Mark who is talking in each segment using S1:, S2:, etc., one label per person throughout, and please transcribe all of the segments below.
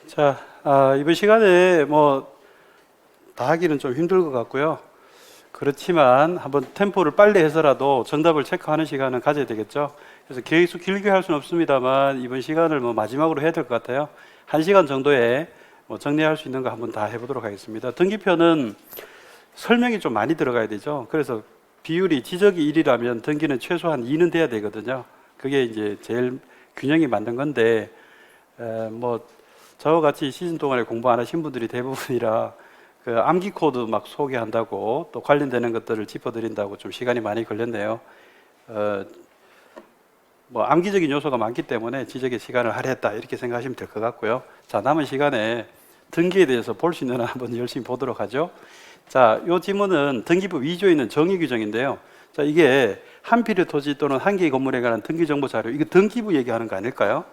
S1: 자, 이번 시간에 다 하기는 좀 힘들 것 같고요. 그렇지만 한번 템포를 빨리 해서라도 정답을 체크하는 시간은 가져야 되겠죠. 그래서 계속 길게 할 수는 없습니다만 이번 시간을 마지막으로 해야 될 것 같아요. 1시간 정도에 정리할 수 있는 거 한번 다 해보도록 하겠습니다. 등기표는 설명이 좀 많이 들어가야 되죠. 그래서 비율이 지적이 1이라면 등기는 최소한 2는 돼야 되거든요. 그게 이제 제일 균형이 맞는 건데, 저와 같이 시즌 동안에 공부 안 하신 분들이 대부분이라 그 암기 코드 막 소개한다고 또 관련되는 것들을 짚어드린다고 좀 시간이 많이 걸렸네요. 암기적인 요소가 많기 때문에 지적의 시간을 할애했다 이렇게 생각하시면 될 것 같고요. 자, 남은 시간에 등기에 대해서 볼 수 있는 한 한번 열심히 보도록 하죠. 자, 이 지문은 등기부 2조에 있는 정의 규정인데요. 자, 이게 한 필의 토지 또는 한 개의 건물에 관한 등기 정보 자료, 이거 등기부 얘기하는 거 아닐까요?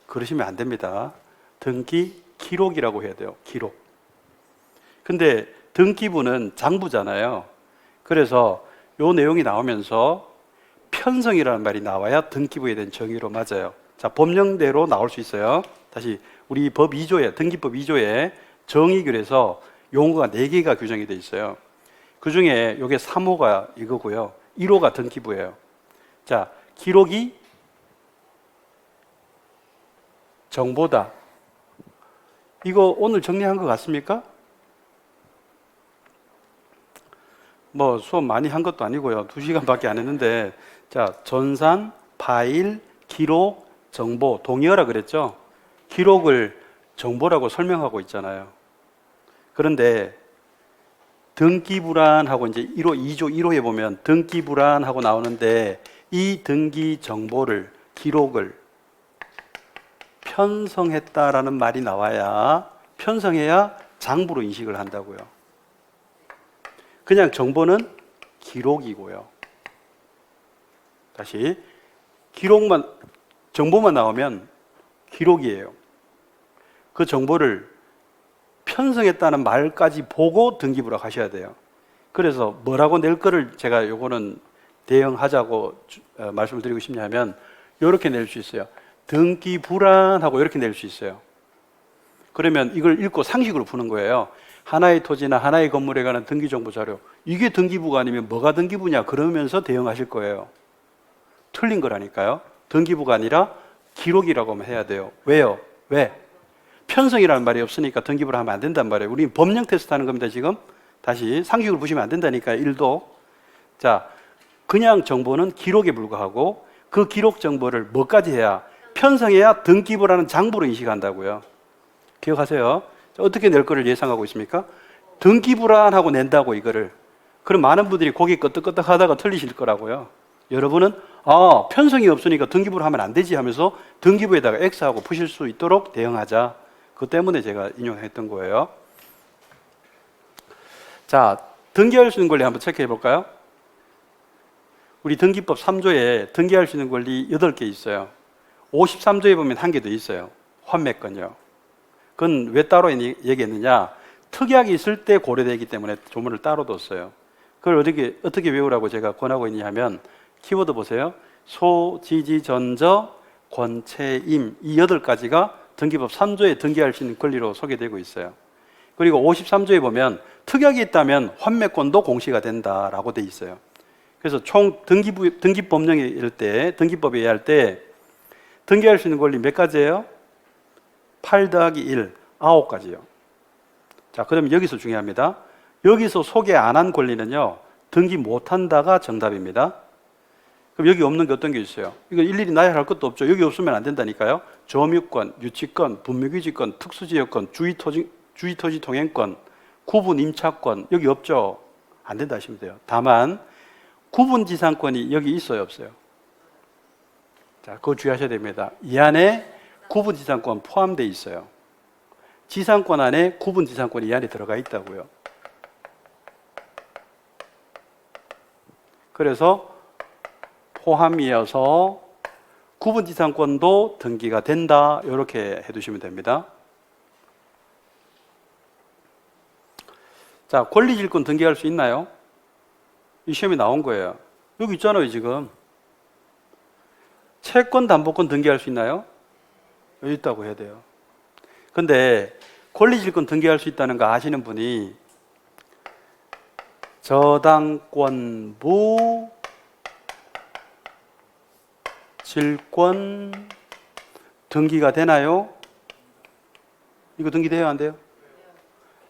S1: 그러시면 안 됩니다. 등기 기록이라고 해야 돼요. 기록. 근데 등기부는 장부잖아요. 그래서 요 내용이 나오면서 편성이라는 말이 나와야 등기부에 대한 정의로 맞아요. 자, 법령대로 나올 수 있어요. 다시 우리 법 2조에 등기법 2조에 정의규에서 용어가 4개가 규정이 되어 있어요. 그 중에 요게 3호가 이거고요. 1호가 등기부예요. 자, 기록이 정보다. 이거 오늘 정리한 것 같습니까? 수업 많이 한 것도 아니고요. 2시간밖에 안 했는데, 자, 전산, 파일, 기록, 정보, 동의어라 그랬죠? 기록을 정보라고 설명하고 있잖아요. 그런데 등기불안하고 이제 2조 1호에 보면 등기불안하고 나오는데 이 등기 정보를, 기록을 편성했다라는 말이 나와야, 편성해야 장부로 인식을 한다고요. 그냥 정보는 기록이고요. 다시, 정보만 나오면 기록이에요. 그 정보를 편성했다는 말까지 보고 등기부라고 하셔야 돼요. 그래서 뭐라고 낼 거를 제가 요거는 대응하자고 말씀을 드리고 싶냐면 이렇게 낼 수 있어요. 등기불안하고 이렇게 낼 수 있어요. 그러면 이걸 읽고 상식으로 푸는 거예요. 하나의 토지나 하나의 건물에 관한 등기정보 자료, 이게 등기부가 아니면 뭐가 등기부냐 그러면서 대응하실 거예요. 틀린 거라니까요. 등기부가 아니라 기록이라고 하면 해야 돼요. 왜요? 왜? 편성이라는 말이 없으니까 등기부를 하면 안 된단 말이에요. 우리 법령 테스트 하는 겁니다. 지금 다시 상식으로 보시면 안 된다니까요. 1도. 자, 그냥 정보는 기록에 불과하고 그 기록 정보를 뭐까지 해야, 편성해야 등기부라는 장부로 인식한다고요. 기억하세요. 어떻게 낼 거를 예상하고 있습니까? 등기불안하고 낸다고 이거를. 그럼 많은 분들이 고개 끄덕끄덕 하다가 틀리실 거라고요. 여러분은 편성이 없으니까 등기부를 하면 안 되지 하면서 등기부에다가 X하고 푸실 수 있도록 대응하자. 그 때문에 제가 인용했던 거예요. 자, 등기할 수 있는 권리 한번 체크해 볼까요? 우리 등기법 3조에 등기할 수 있는 권리 8개 있어요. 53조에 보면 한 개 더 있어요. 환매권이요. 그건 왜 따로 얘기했느냐? 특약이 있을 때 고려되기 때문에 조문을 따로 뒀어요. 그걸 어떻게 외우라고 제가 권하고 있냐 하면 키워드 보세요. 소, 지지, 전저, 권채임, 이 8가지가 등기법 3조에 등기할 수 있는 권리로 소개되고 있어요. 그리고 53조에 보면 특약이 있다면 환매권도 공시가 된다라고 돼 있어요. 그래서 총 등기법령에 이럴 때, 등기법에 의할 때 등기할 수 있는 권리 몇 가지예요? 8 더하기 1, 9가지요. 자, 그러면 여기서 중요합니다. 여기서 소개 안 한 권리는요, 등기 못한다가 정답입니다. 그럼 여기 없는 게 어떤 게 있어요? 이거 일일이 나열할 것도 없죠. 여기 없으면 안 된다니까요. 점유권, 유치권, 분묘규지권, 특수지역권, 주의토지 통행권, 구분 임차권, 여기 없죠. 안 된다 하시면 돼요. 다만 구분지상권이 여기 있어요, 없어요? 자, 그거 주의하셔야 됩니다. 이 안에 구분지상권 포함되어 있어요. 지상권 안에 구분지상권이 이 안에 들어가 있다고요. 그래서 포함이어서 구분지상권도 등기가 된다. 이렇게 해두시면 됩니다. 자, 권리질권 등기할 수 있나요? 이 시험에 나온 거예요. 여기 있잖아요, 지금. 채권, 담보권 등기할 수 있나요? 여기 있다고 해야 돼요. 근데 권리질권 등기할 수 있다는 거 아시는 분이 저당권부 질권 등기가 되나요? 이거 등기돼요, 안 돼요?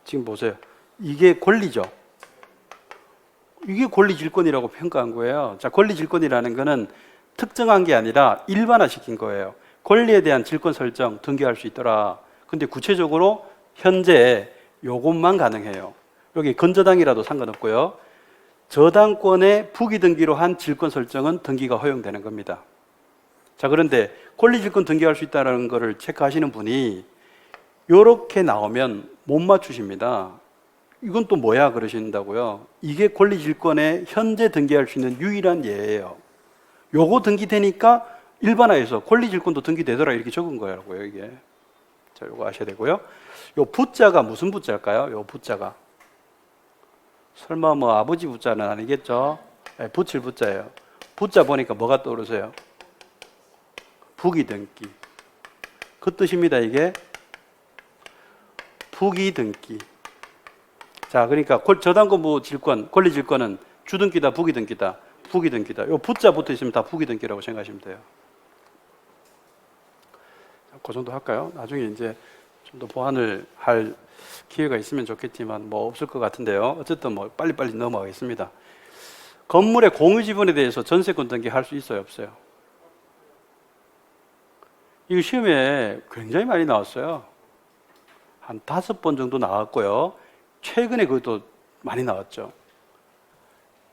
S1: 지금 보세요. 이게 권리죠. 이게 권리질권이라고 평가한 거예요. 자, 권리질권이라는 거는 특정한 게 아니라 일반화시킨 거예요. 권리에 대한 질권 설정 등기할 수 있더라. 근데 구체적으로 현재 요것만 가능해요. 여기 건저당이라도 상관없고요. 저당권의 부기 등기로 한 질권 설정은 등기가 허용되는 겁니다. 자, 그런데 권리질권 등기할 수 있다는 것을 체크하시는 분이 이렇게 나오면 못 맞추십니다. 이건 또 뭐야 그러신다고요. 이게 권리질권에 현재 등기할 수 있는 유일한 예예요. 요거 등기되니까 일반화해서 권리질권도 등기되더라 이렇게 적은 거라고요, 이게. 자, 요거 아셔야 되고요. 요 부자가 무슨 부자일까요? 요 부자가. 설마 뭐 아버지 부자는 아니겠죠? 네, 붙일 부자예요. 부자 보니까 뭐가 떠오르세요? 부기 등기. 그 뜻입니다, 이게. 부기 등기. 자, 그러니까 저당권부 질권, 권리 질권은 주등기다, 부기 등기다, 부기 등기다. 요 부자 붙어 있으면 다 부기 등기라고 생각하시면 돼요. 자, 그 정도 할까요? 나중에 이제 좀 더 보완을 할 기회가 있으면 좋겠지만 뭐 없을 것 같은데요. 어쨌든 뭐 빨리빨리 넘어가겠습니다. 건물의 공유 지분에 대해서 전세권 등기 할 수 있어요, 없어요? 이거 시험에 굉장히 많이 나왔어요. 한 5번 정도 나왔고요. 최근에 그것도 많이 나왔죠.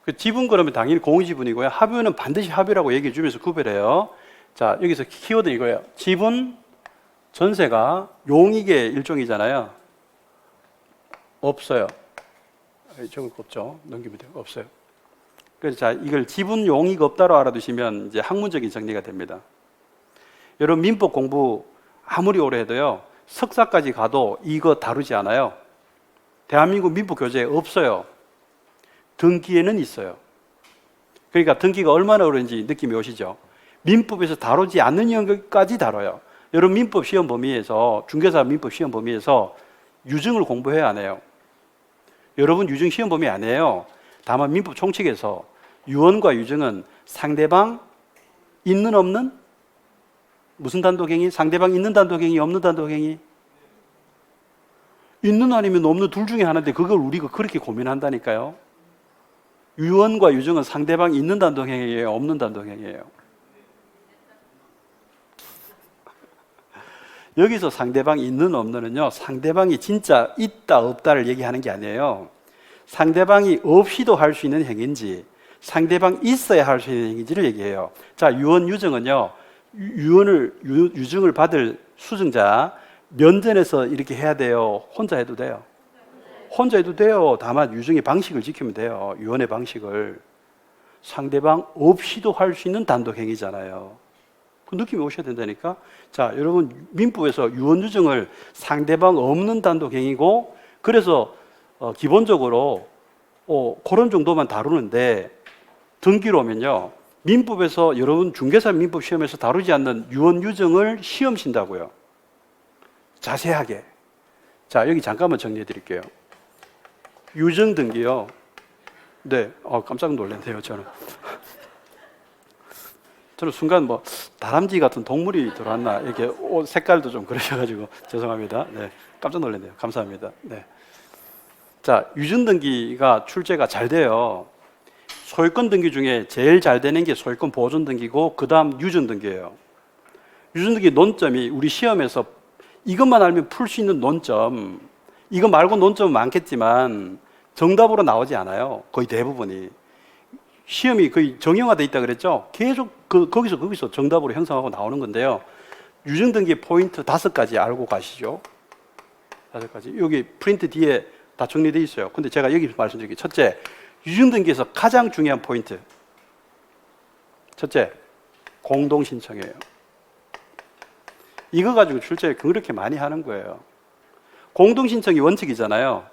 S1: 그 지분 그러면 당연히 공유 지분이고요. 합유는 반드시 합유라고 얘기해 주면서 구별해요. 자, 여기서 키워드 이거예요. 지분 전세가 용익의 일종이잖아요. 없어요. 적을 거 없죠. 넘기면 돼요. 없어요. 그래서 자, 이걸 지분 용익 없다로 알아두시면 이제 학문적인 정리가 됩니다. 여러분 민법 공부 아무리 오래 해도요. 석사까지 가도 이거 다루지 않아요. 대한민국 민법 교재에 없어요. 등기에는 있어요. 그러니까 등기가 얼마나 어려운지 느낌이 오시죠? 민법에서 다루지 않는 영역까지 다뤄요. 여러분 민법 시험 범위에서 중개사 민법 시험 범위에서 유증을 공부해야 안 해요. 여러분 유증 시험 범위 안 해요. 다만 민법 총칙에서 유언과 유증은 상대방 있는 없는 무슨 단독행위? 상대방 있는 단독행위, 없는 단독행위? 있는 아니면 없는 둘 중에 하나인데 그걸 우리가 그렇게 고민한다니까요. 유언과 유증은 상대방 있는 단독행위예요, 없는 단독행위예요? 여기서 상대방 있는 없는은요, 상대방이 진짜 있다 없다를 얘기하는 게 아니에요. 상대방이 없이도 할 수 있는 행위인지 상대방 있어야 할 수 있는 행위인지를 얘기해요. 자, 유언 유증은요, 유증을 받을 수증자 면전에서 이렇게 해야 돼요? 혼자 해도 돼요? 혼자 해도 돼요. 다만 유증의 방식을 지키면 돼요. 유언의 방식을. 상대방 없이도 할 수 있는 단독 행위잖아요. 그 느낌이 오셔야 된다니까. 자, 여러분 민법에서 유언 유증을 상대방 없는 단독 행위고, 그래서 기본적으로 그런 정도만 다루는데, 등기로 오면요, 민법에서 여러분 중개사 민법 시험에서 다루지 않는 유언 유증을 시험 친다고요. 자세하게. 자, 여기 잠깐만 정리해 드릴게요. 유증 등기요. 네, 깜짝 놀랐네요, 저는. 저는 순간 뭐 다람쥐 같은 동물이 들어왔나 이렇게 옷 색깔도 좀 그러셔가지고 죄송합니다. 네, 깜짝 놀랐네요. 감사합니다. 네. 자, 유증 등기가 출제가 잘 돼요. 소유권 등기 중에 제일 잘 되는 게 소유권 보존 등기고, 그 다음 유증 등기예요. 유증 등기 논점이 우리 시험에서 이것만 알면 풀 수 있는 논점, 이거 말고 논점은 많겠지만 정답으로 나오지 않아요. 거의 대부분이. 시험이 거의 정형화되어 있다 그랬죠. 계속 거기서 정답으로 형성하고 나오는 건데요. 유증 등기 포인트 5가지 알고 가시죠. 5가지. 여기 프린트 뒤에 다 정리되어 있어요. 근데 제가 여기 말씀드릴게요. 첫째, 유증 등기에서 가장 중요한 포인트. 첫째, 공동신청이에요. 이거 가지고 출제 그렇게 많이 하는 거예요. 공동신청이 원칙이잖아요.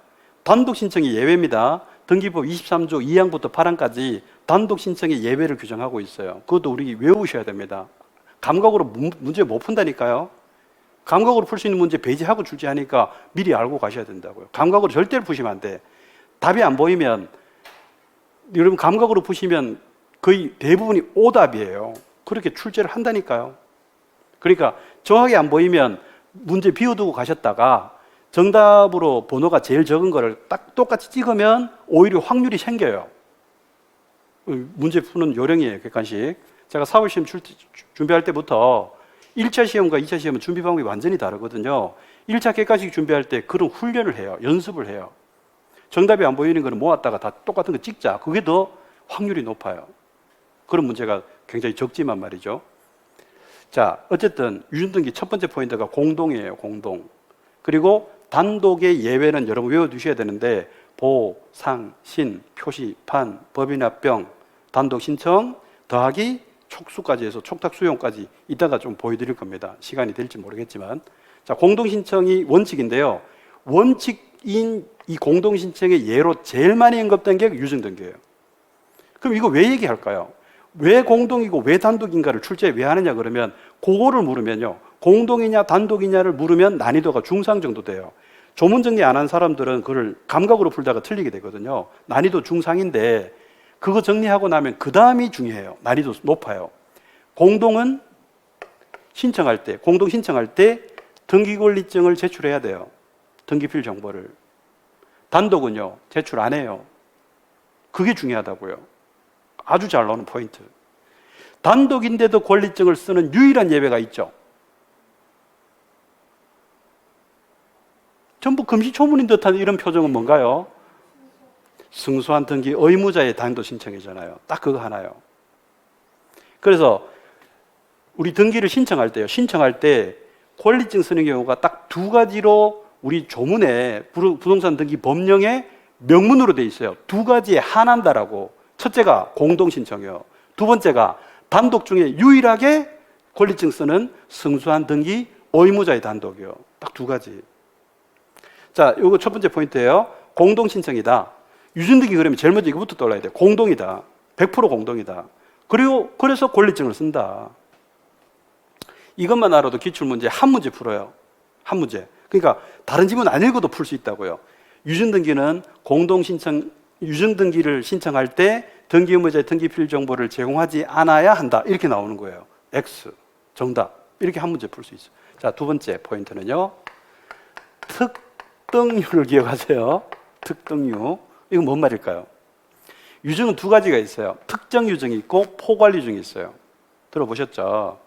S1: 단독신청이 예외입니다. 등기법 23조 2항부터 8항까지 단독신청의 예외를 규정하고 있어요. 그것도 우리 외우셔야 됩니다. 감각으로 문제 못 푼다니까요. 감각으로 풀 수 있는 문제 배제하고 출제하니까 미리 알고 가셔야 된다고요. 감각으로 절대로 푸시면 안 돼. 답이 안 보이면, 여러분 감각으로 푸시면 거의 대부분이 오답이에요. 그렇게 출제를 한다니까요. 그러니까 정확히 안 보이면 문제 비워두고 가셨다가 정답으로 번호가 제일 적은 거를 딱 똑같이 찍으면 오히려 확률이 생겨요. 문제 푸는 요령이에요, 객관식. 제가 사법시험 준비할 때부터 1차 시험과 2차 시험은 준비 방법이 완전히 다르거든요. 1차 객관식 준비할 때 그런 훈련을 해요. 연습을 해요. 정답이 안 보이는 거는 모았다가 다 똑같은 거 찍자. 그게 더 확률이 높아요. 그런 문제가 굉장히 적지만 말이죠. 자, 어쨌든 유전등기 첫 번째 포인트가 공동이에요. 공동. 그리고 단독의 예외는 여러분 외워두셔야 되는데 보, 상, 신, 표시, 판, 법이나 병, 단독 신청, 더하기 촉수까지 해서 촉탁 수용까지 이따가 좀 보여드릴 겁니다. 시간이 될지 모르겠지만. 자, 공동 신청이 원칙인데요. 원칙인 이 공동 신청의 예로 제일 많이 언급된 게 유증등기예요. 그럼 이거 왜 얘기할까요? 왜 공동이고 왜 단독인가를 출제에 왜 하느냐 그러면 그거를 물으면요. 공동이냐 단독이냐를 물으면 난이도가 중상 정도 돼요. 조문 정리 안 한 사람들은 그걸 감각으로 풀다가 틀리게 되거든요. 난이도 중상인데 그거 정리하고 나면 그 다음이 중요해요. 난이도 높아요. 공동은 신청할 때, 공동 신청할 때 등기권리증을 제출해야 돼요. 등기필 정보를. 단독은요, 제출 안 해요. 그게 중요하다고요. 아주 잘 나오는 포인트. 단독인데도 권리증을 쓰는 유일한 예외가 있죠. 전부 금시초문인 듯한 이런 표정은 뭔가요? 승소한 등기 의무자의 단독 신청이잖아요. 딱 그거 하나요. 그래서 우리 등기를 신청할 때요. 신청할 때 권리증 쓰는 경우가 딱 두 가지로 우리 조문에 부동산 등기 법령에 명문으로 돼 있어요. 두 가지에 한한다라고. 첫째가 공동신청이요. 두 번째가 단독 중에 유일하게 권리증 쓰는 승소한 등기 의무자의 단독이요. 딱 두 가지. 자, 요거 첫 번째 포인트예요. 공동신청이다. 유전등기 그러면 제일 먼저 이거부터 떠올라야 돼요. 공동이다. 100% 공동이다. 그리고 그래서 권리증을 쓴다. 이것만 알아도 기출문제 한 문제 풀어요. 한 문제. 그러니까 다른 지문 안 읽어도 풀 수 있다고요. 유전등기는 공동신청, 유전등기를 신청할 때 등기 의무자의 등기필 정보를 제공하지 않아야 한다. 이렇게 나오는 거예요. X. 정답. 이렇게 한 문제 풀 수 있어요. 자, 두 번째 포인트는요. 특등유를 기억하세요. 특등유. 이건 뭔 말일까요? 유증은 두 가지가 있어요. 특정 유증이 있고 포괄 유증이 있어요. 들어보셨죠?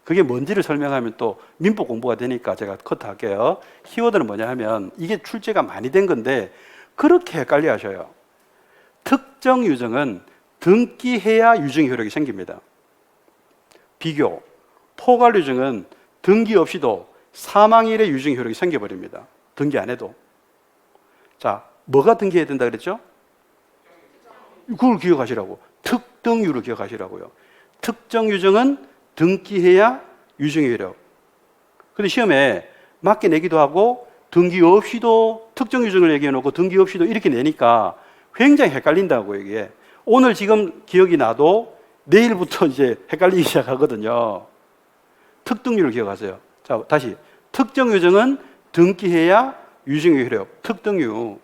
S1: 그게 뭔지를 설명하면 또 민법 공부가 되니까 제가 컷할게요. 키워드는 뭐냐 하면 이게 출제가 많이 된 건데 그렇게 헷갈려 하셔요. 특정 유증은 등기해야 유증 효력이 생깁니다. 비교. 포괄 유증은 등기 없이도 사망일에 유증 효력이 생겨버립니다. 등기 안 해도. 자, 뭐가 등기해야 된다 그랬죠? 그걸 기억하시라고. 특등유를 기억하시라고요. 특정 유증은 등기해야 유증의 효력. 근데 시험에 맞게 내기도 하고 등기 없이도 특정 유증을 얘기해 놓고 등기 없이도 이렇게 내니까 굉장히 헷갈린다고 이게. 오늘 지금 기억이 나도 내일부터 이제 헷갈리기 시작하거든요. 특등유를 기억하세요. 자, 다시. 특정 유증은 등기해야 유증의 효력. 특등유.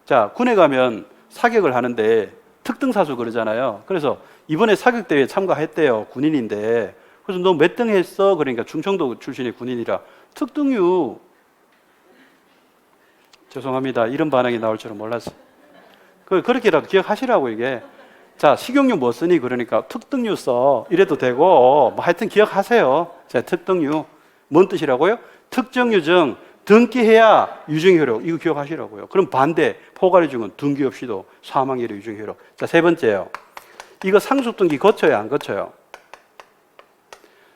S1: 자, 군에 가면 사격을 하는데 특등사수 그러잖아요. 그래서 이번에 사격대회에 참가했대요. 군인인데. 그래서 너 몇 등 했어? 그러니까 충청도 출신의 군인이라 특등유. 죄송합니다. 이런 반응이 나올 줄은 몰랐어요. 그렇게라도 기억하시라고 이게. 자, 식용유 뭐 쓰니? 그러니까 특등유 써. 이래도 되고 뭐 하여튼 기억하세요. 자, 특등유. 뭔 뜻이라고요? 특정 유증 등기해야 유증 효력. 이거 기억하시라고요. 그럼 반대 포괄 유증은 등기 없이도 사망일에 유증 효력. 자, 세 번째요. 이거 상속 등기 거쳐요, 안 거쳐요?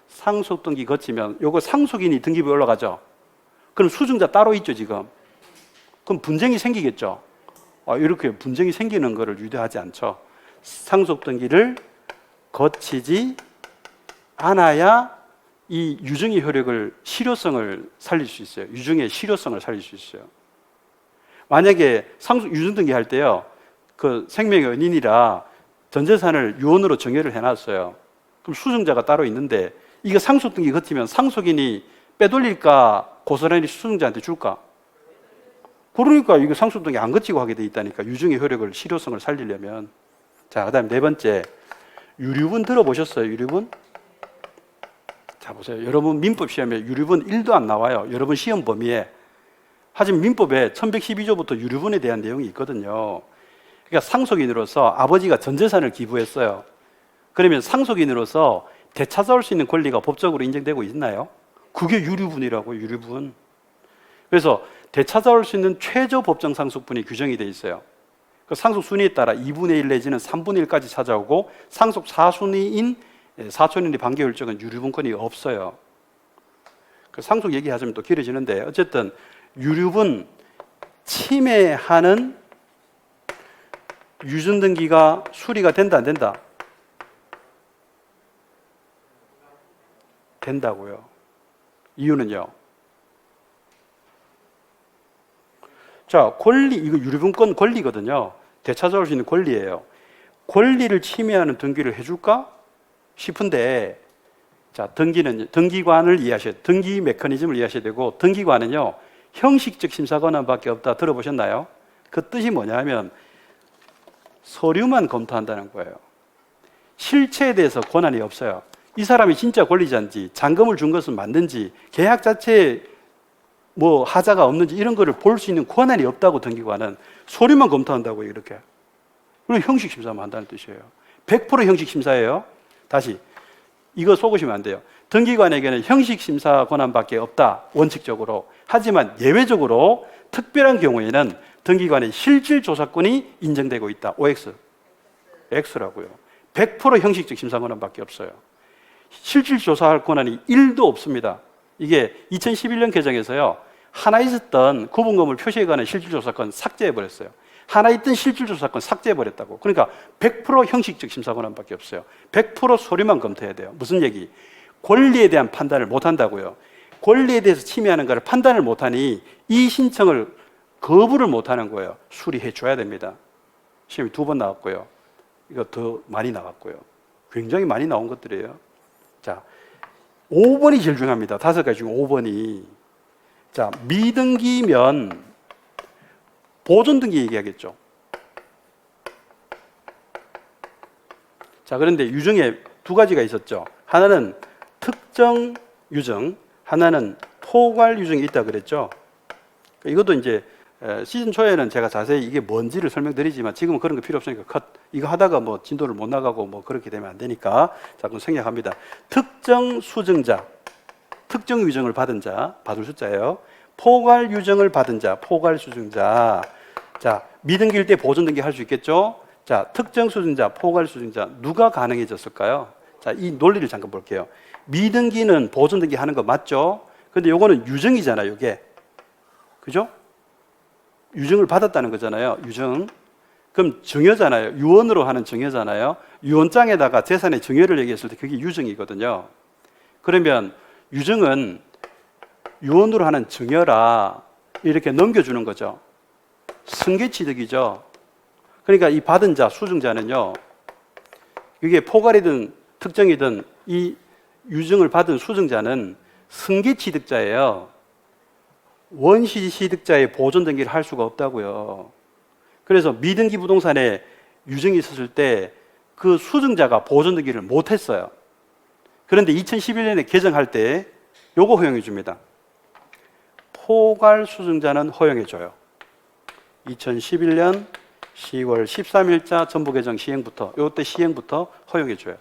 S1: 상속 등기 거치면 요거 상속인이 등기부에 올라가죠. 그럼 수증자 따로 있죠, 지금. 그럼 분쟁이 생기겠죠. 이렇게 분쟁이 생기는 거를 유도하지 않죠. 상속 등기를 거치지 않아야 이 유증의 효력을 실효성을 살릴 수 있어요. 유증의 실효성을 살릴 수 있어요. 만약에 유증 등기 할 때요, 그 생명의 은인이라 전 재산을 유언으로 정해를 해놨어요. 그럼 수증자가 따로 있는데 이거 상속 등기 거치면 상속인이 빼돌릴까? 고스란히 수증자한테 줄까? 그러니까 이거 상속등기 안 거치고 하게 돼 있다니까. 유증의 효력을, 실효성을 살리려면. 자, 그 다음에 네 번째. 유류분 들어보셨어요? 유류분? 자, 보세요. 여러분 민법 시험에 유류분 1도 안 나와요. 여러분 시험 범위에. 하지만 민법에 1112조부터 유류분에 대한 내용이 있거든요. 그러니까 상속인으로서 아버지가 전 재산을 기부했어요. 그러면 상속인으로서 되찾아올 수 있는 권리가 법적으로 인정되고 있나요? 그게 유류분이라고, 유류분. 그래서 되찾아올 수 있는 최저 법정 상속분이 규정이 되어 있어요. 그 상속 순위에 따라 2분의 1 내지는 3분의 1까지 찾아오고 상속 4순위인 사촌인의 반기 율적은 유류분권이 없어요. 그 상속 얘기하자면 또 길어지는데 어쨌든 유류분 침해하는 유증등기가 수리가 된다 안 된다? 된다고요. 이유는요. 자, 권리, 이거 유류분권 권리거든요. 되찾아올 수 있는 권리예요. 권리를 침해하는 등기를 해줄까 싶은데, 자, 등기관을 이해하셔야 돼요. 등기 메커니즘을 이해하셔야 되고, 등기관은요, 형식적 심사 권한밖에 없다. 들어보셨나요? 그 뜻이 뭐냐면, 서류만 검토한다는 거예요. 실체에 대해서 권한이 없어요. 이 사람이 진짜 권리자인지, 잔금을 준 것은 맞는지, 계약 자체에 뭐 하자가 없는지 이런 거를 볼 수 있는 권한이 없다고 등기관은. 서류만 검토한다고요, 이렇게. 그리고 형식 심사만 한다는 뜻이에요. 100% 형식 심사예요. 다시 이거 속으시면 안 돼요. 등기관에게는 형식 심사 권한밖에 없다, 원칙적으로. 하지만 예외적으로 특별한 경우에는 등기관의 실질 조사권이 인정되고 있다. OX. X라고요. 100% 형식적 심사 권한밖에 없어요. 실질 조사할 권한이 1도 없습니다. 이게 2011년 개정에서요, 하나 있었던 구분금을 표시에 관한 실질조사권 삭제해버렸어요. 하나 있던 실질조사권 삭제해버렸다고. 그러니까 100% 형식적 심사 권한밖에 없어요. 100% 서류만 검토해야 돼요. 무슨 얘기? 권리에 대한 판단을 못한다고요. 권리에 대해서 침해하는 것을 판단을 못하니 이 신청을 거부를 못하는 거예요. 수리해 줘야 됩니다. 시험이 2번 나왔고요. 이거 더 많이 나왔고요. 굉장히 많이 나온 것들이에요. 자, 5번이 제일 중요합니다. 5가지 중 5번이. 자, 미등기면 보존등기 얘기하겠죠. 자, 그런데 유증에 2가지가 있었죠. 하나는 특정 유증, 하나는 포괄 유증이 있다 그랬죠. 이것도 이제 시즌 초에는 제가 자세히 이게 뭔지를 설명드리지만 지금은 그런 거 필요 없으니까 컷. 이거 하다가 뭐 진도를 못 나가고 뭐 그렇게 되면 안 되니까 자꾸 생략합니다. 특정 수증자, 특정 유증을 받은 자, 받을 숫자예요. 포괄 유증을 받은 자, 포괄 수증자. 자, 미등기일 때 보존등기 할 수 있겠죠? 자, 특정 수증자, 포괄 수증자, 누가 가능해졌을까요? 자, 이 논리를 잠깐 볼게요. 미등기는 보존등기 하는 거 맞죠? 근데 요거는 유증이잖아요, 이게. 그죠? 유증을 받았다는 거잖아요. 유증. 그럼 증여잖아요. 유언으로 하는 증여잖아요. 유언장에다가 재산의 증여를 얘기했을 때 그게 유증이거든요. 그러면 유증은 유언으로 하는 증여라 이렇게 넘겨주는 거죠. 승계취득이죠. 그러니까 이 받은 자, 수증자는요, 이게 포괄이든 특정이든 이 유증을 받은 수증자는 승계취득자예요. 원시취득자의 보존등기를 할 수가 없다고요. 그래서 미등기 부동산에 유증이 있었을 때 그 수증자가 보존등기를 못했어요. 그런데 2011년에 개정할 때 요거 허용해 줍니다. 포괄 수증자는 허용해 줘요. 2011년 10월 13일자 정부개정 시행부터, 요때 시행부터 허용해 줘요.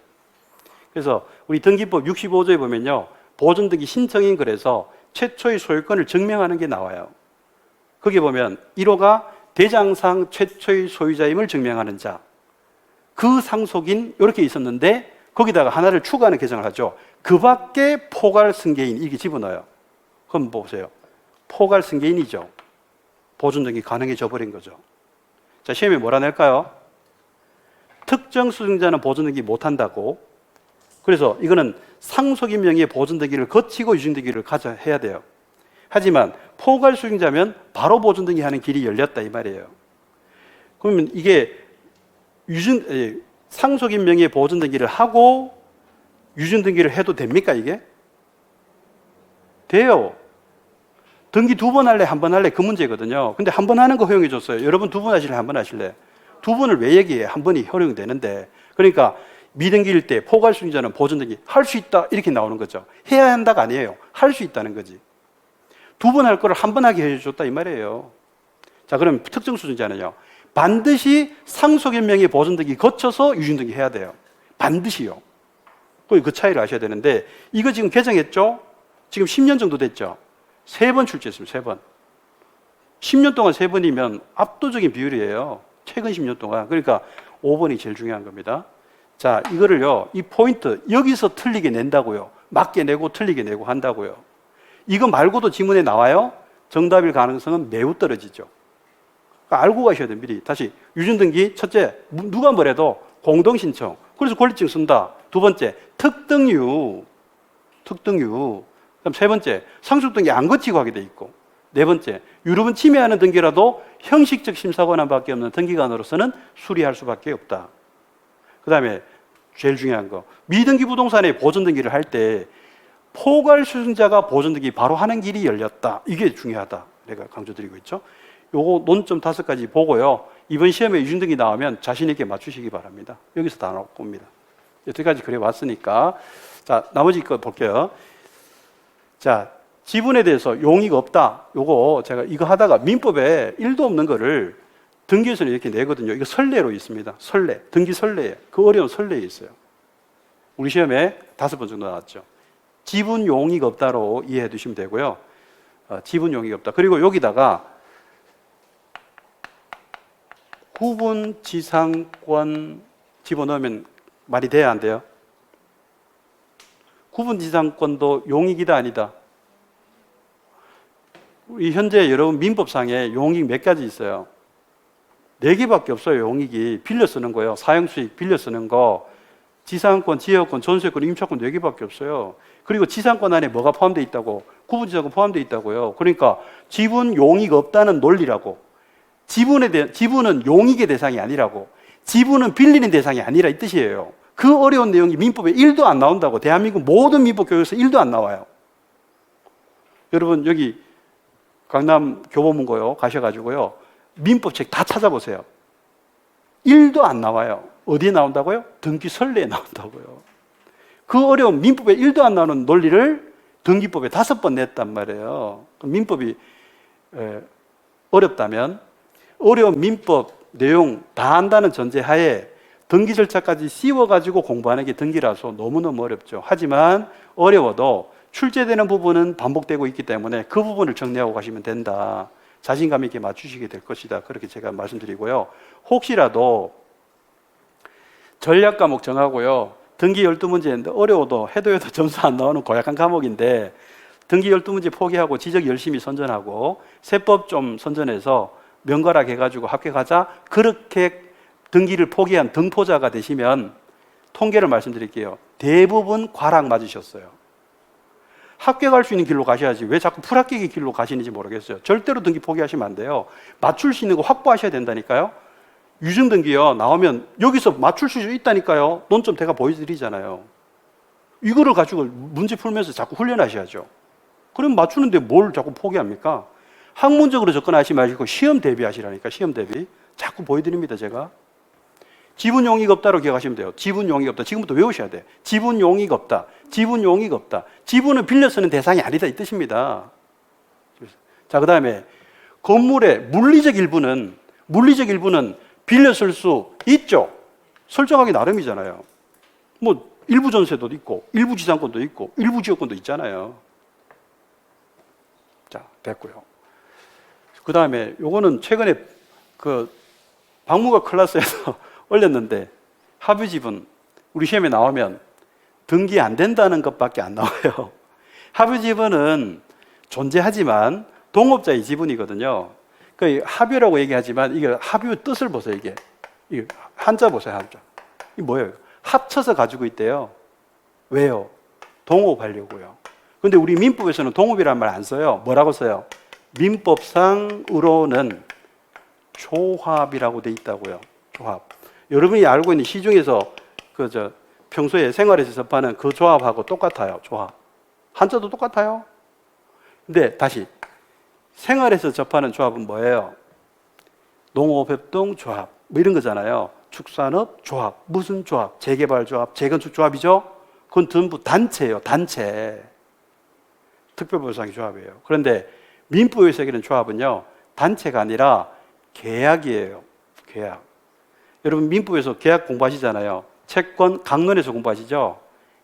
S1: 그래서 우리 등기법 65조에 보면요, 보존등기 신청인 글에서 최초의 소유권을 증명하는 게 나와요. 거기 보면 1호가 대장상 최초의 소유자임을 증명하는 자, 그 상속인 이렇게 있었는데 거기다가 하나를 추가하는 개정을 하죠. 그 밖에 포괄 승계인 이렇게 집어넣어요. 그럼 보세요. 포괄 승계인이죠. 보존등기 가능해져 버린 거죠. 자, 시험에 뭐라 낼까요? 특정 수증자는 보존등기 못한다고. 그래서 이거는 상속인 명의의 보존등기를 거치고 유증등기를 해야 돼요. 하지만 포괄 수증자면 바로 보존등기 하는 길이 열렸다 이 말이에요. 그러면 이게 상속인 명의의 보존등기를 하고 유증등기를 해도 됩니까 이게? 돼요. 등기 2번 할래, 1번 할래? 그 문제거든요. 근데 1번 하는 거 허용해 줬어요. 여러분 2번 하실래, 1번 하실래? 2번을 왜 얘기해? 1번이 허용되는데. 그러니까 미등기일 때 포괄수익자는 보존등기 할 수 있다 이렇게 나오는 거죠. 해야 한다가 아니에요. 할 수 있다는 거지. 2번 할 거를 1번 하게 해줬다 이 말이에요. 자, 그럼 특정 수준자는요. 반드시 상속인 명의 보존등기 거쳐서 유증등기 해야 돼요. 반드시요. 그 차이를 아셔야 되는데 이거 지금 개정했죠? 지금 10년 정도 됐죠? 3번 출제했습니다. 3번. 10년 동안 3번이면 압도적인 비율이에요. 최근 10년 동안. 그러니까 5번이 제일 중요한 겁니다. 자, 이거를요, 이 포인트, 여기서 틀리게 낸다고요. 맞게 내고 틀리게 내고 한다고요. 이거 말고도 지문에 나와요? 정답일 가능성은 매우 떨어지죠. 그러니까 알고 가셔야 돼요, 미리. 다시. 유증등기, 첫째, 누가 뭐래도 공동신청. 그래서 권리증 쓴다. 2번째, 특등유. 그럼 3번째, 상속등기 안 거치고 하게 돼 있고. 4번째, 유류분 침해하는 등기라도 형식적 심사 권한밖에 없는 등기관으로서는 수리할 수밖에 없다. 그 다음에 제일 중요한 거, 미등기 부동산에 보존등기를 할 때 포괄수증자가 보존등기 바로 하는 길이 열렸다. 이게 중요하다. 내가 강조드리고 있죠. 요거 논점 5가지 보고요. 이번 시험에 유증등기 나오면 자신 있게 맞추시기 바랍니다. 여기서 다 나올 겁니다. 여태까지 그래 왔으니까. 자, 나머지 거 볼게요. 자, 지분에 대해서 용의가 없다. 요거 제가 이거 하다가 민법에 1도 없는 거를 등기에서는 이렇게 내거든요. 이거 선례로 있습니다. 선례. 등기 선례에. 그 어려운 선례에 있어요. 우리 시험에 5번 정도 나왔죠. 지분 용의가 없다로 이해해 두시면 되고요. 지분 용의가 없다. 그리고 여기다가 구분 지상권 집어넣으면 말이 돼야 안 돼요? 구분 지상권도 용익이다 아니다? 우리 현재 여러분 민법상에 용익 몇 가지 있어요? 4개밖에 없어요. 용익이 빌려 쓰는 거예요. 사용수익 빌려 쓰는 거, 지상권, 지역권, 전세권, 임차권 4개밖에 없어요. 그리고 지상권 안에 뭐가 포함되어 있다고? 구분 지상권 포함되어 있다고요. 그러니까 지분 용익 없다는 논리라고. 지분은 용익의 대상이 아니라고. 지분은 빌리는 대상이 아니라 이 뜻이에요. 그 어려운 내용이 민법에 1도 안 나온다고. 대한민국 모든 민법 교육에서 1도 안 나와요. 여러분 여기 강남 교보문고요 가셔가지고요 민법책 다 찾아보세요. 1도 안 나와요. 어디에 나온다고요? 등기 선례에 나온다고요. 그 어려운 민법에 1도 안 나오는 논리를 등기법에 5번 냈단 말이에요. 민법이 어렵다면 어려운 민법 내용 다 안다는 전제하에 등기 절차까지 씌워가지고 공부하는 게 등기라서 너무너무 어렵죠. 하지만 어려워도 출제되는 부분은 반복되고 있기 때문에 그 부분을 정리하고 가시면 된다. 자신감 있게 맞추시게 될 것이다. 그렇게 제가 말씀드리고요. 혹시라도 전략 과목 정하고요. 등기 12문제인데 어려워도 해도 점수 안 나오는 고약한 과목인데 등기 12문제 포기하고 지적 열심히 선전하고 세법 좀 선전해서 명가락 해가지고 합격하자. 그렇게 등기를 포기한 등포자가 되시면 통계를 말씀드릴게요. 대부분 과락 맞으셨어요. 합격할 수 있는 길로 가셔야지 왜 자꾸 불합격의 길로 가시는지 모르겠어요. 절대로 등기 포기하시면 안 돼요. 맞출 수 있는 거 확보하셔야 된다니까요. 유증등기요 나오면 여기서 맞출 수 있다니까요. 논점 제가 보여드리잖아요. 이거를 가지고 문제 풀면서 자꾸 훈련하셔야죠. 그럼 맞추는데 뭘 자꾸 포기합니까? 학문적으로 접근하지 마시고 시험 대비하시라니까. 시험 대비 자꾸 보여드립니다. 제가 지분 용의가 없다로 기억하시면 돼요. 지분 용의가 없다. 지금부터 외우셔야 돼. 지분 용의가 없다. 지분 용의가 없다. 지분은 빌려 쓰는 대상이 아니다 이 뜻입니다. 자, 그다음에 건물의 물리적 일부는 빌려 쓸 수 있죠. 설정하기 나름이잖아요. 뭐 일부 전세도 있고 일부 지상권도 있고 일부 지역권도 있잖아요. 자, 됐고요. 그다음에 요거는 최근에 그 박무가 클래스에서 올렸는데 합유지분 우리 시험에 나오면 등기 안 된다는 것밖에 안 나와요. 합유지분은 존재하지만 동업자의 지분이거든요. 그 합유라고 얘기하지만 이게 합유 뜻을 보세요. 이게 한자 보세요. 한자. 이게 뭐예요? 합쳐서 가지고 있대요. 왜요? 동업하려고요. 근데 우리 민법에서는 동업이라는 말 안 써요. 뭐라고 써요? 민법상으로는 조합이라고 돼 있다고요. 조합. 여러분이 알고 있는 시중에서 평소에 생활에서 접하는 그 조합하고 똑같아요. 조합. 한자도 똑같아요. 근데 다시 생활에서 접하는 조합은 뭐예요? 농업협동조합 뭐 이런 거잖아요. 축산업 조합, 무슨 조합? 재개발 조합, 재건축 조합이죠? 그건 전부 단체예요. 단체. 특별보상의 조합이에요. 그런데 민법에서 얘기하는 조합은요, 단체가 아니라 계약이에요. 계약. 여러분 민법에서 계약 공부하시잖아요. 채권 강론에서 공부하시죠?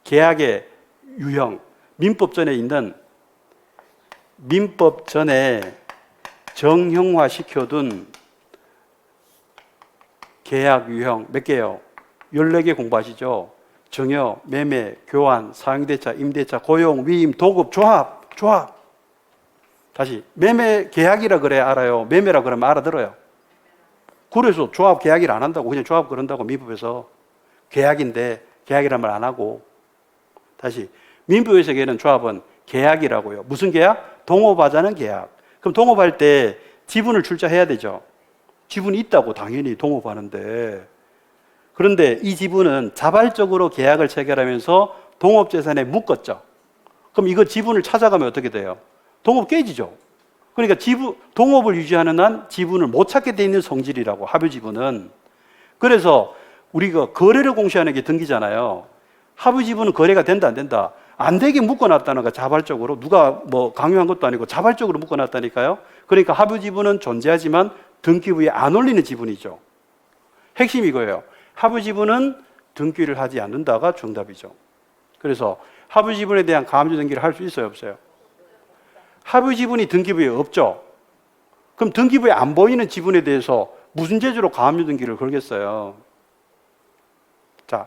S1: 계약의 유형. 민법 전에 정형화 시켜둔 계약 유형 몇 개요? 14개 공부하시죠? 정여, 매매, 교환, 사용대차, 임대차, 고용, 위임, 도급, 조합. 다시 매매 계약이라 그래 알아요. 매매라 그러면 알아들어요. 그래서 조합 계약을 안 한다고 그냥 조합 그런다고 민법에서 계약인데 계약이란 말 안 하고 다시 민법에서 얘기하는 조합은 계약이라고요. 무슨 계약? 동업하자는 계약. 그럼 동업할 때 지분을 출자해야 되죠. 지분이 있다고 당연히 동업하는데 그런데 이 지분은 자발적으로 계약을 체결하면서 동업재산에 묶었죠. 그럼 이거 지분을 찾아가면 어떻게 돼요? 동업 깨지죠. 그러니까 동업을 유지하는 한 지분을 못 찾게 돼 있는 성질이라고 합의지분은. 그래서 우리가 거래를 공시하는 게 등기잖아요. 합의지분은 거래가 된다 안 된다? 안 되게 묶어놨다는 거 자발적으로 누가 뭐 강요한 것도 아니고 자발적으로 묶어놨다니까요. 그러니까 합의지분은 존재하지만 등기부에 안 올리는 지분이죠. 핵심이 이거예요. 합의지분은 등기를 하지 않는다가 정답이죠. 그래서 합의지분에 대한 가압류 등기를 할 수 있어요, 없어요? 합의지분이 등기부에 없죠. 그럼 등기부에 안 보이는 지분에 대해서 무슨 재주로 가압류 등기를 걸겠어요? 자,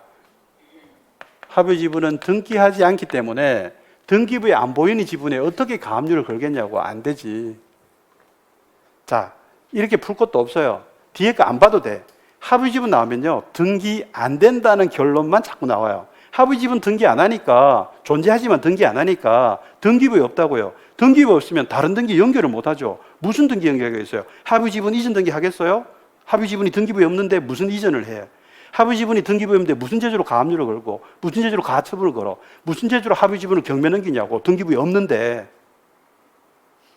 S1: 합의지분은 등기하지 않기 때문에 등기부에 안 보이는 지분에 어떻게 가압류를 걸겠냐고. 안 되지. 자, 이렇게 풀 것도 없어요. 뒤에 거 안 봐도 돼. 합의지분 나오면요, 등기 안 된다는 결론만 자꾸 나와요. 합의지분 등기 안 하니까, 존재하지만 등기 안 하니까 등기부에 없다고요. 등기부 없으면 다른 등기 연결을 못 하죠. 무슨 등기 연결하겠어요? 합의지분 이전 등기 하겠어요? 합의지분이 등기부에 없는데 무슨 이전을 해? 합의지분이 등기부에 없는데 무슨 재주로 가압류를 걸고, 무슨 재주로 가처분을 걸어, 무슨 재주로 합의지분을 경매 넘기냐고. 등기부에 없는데.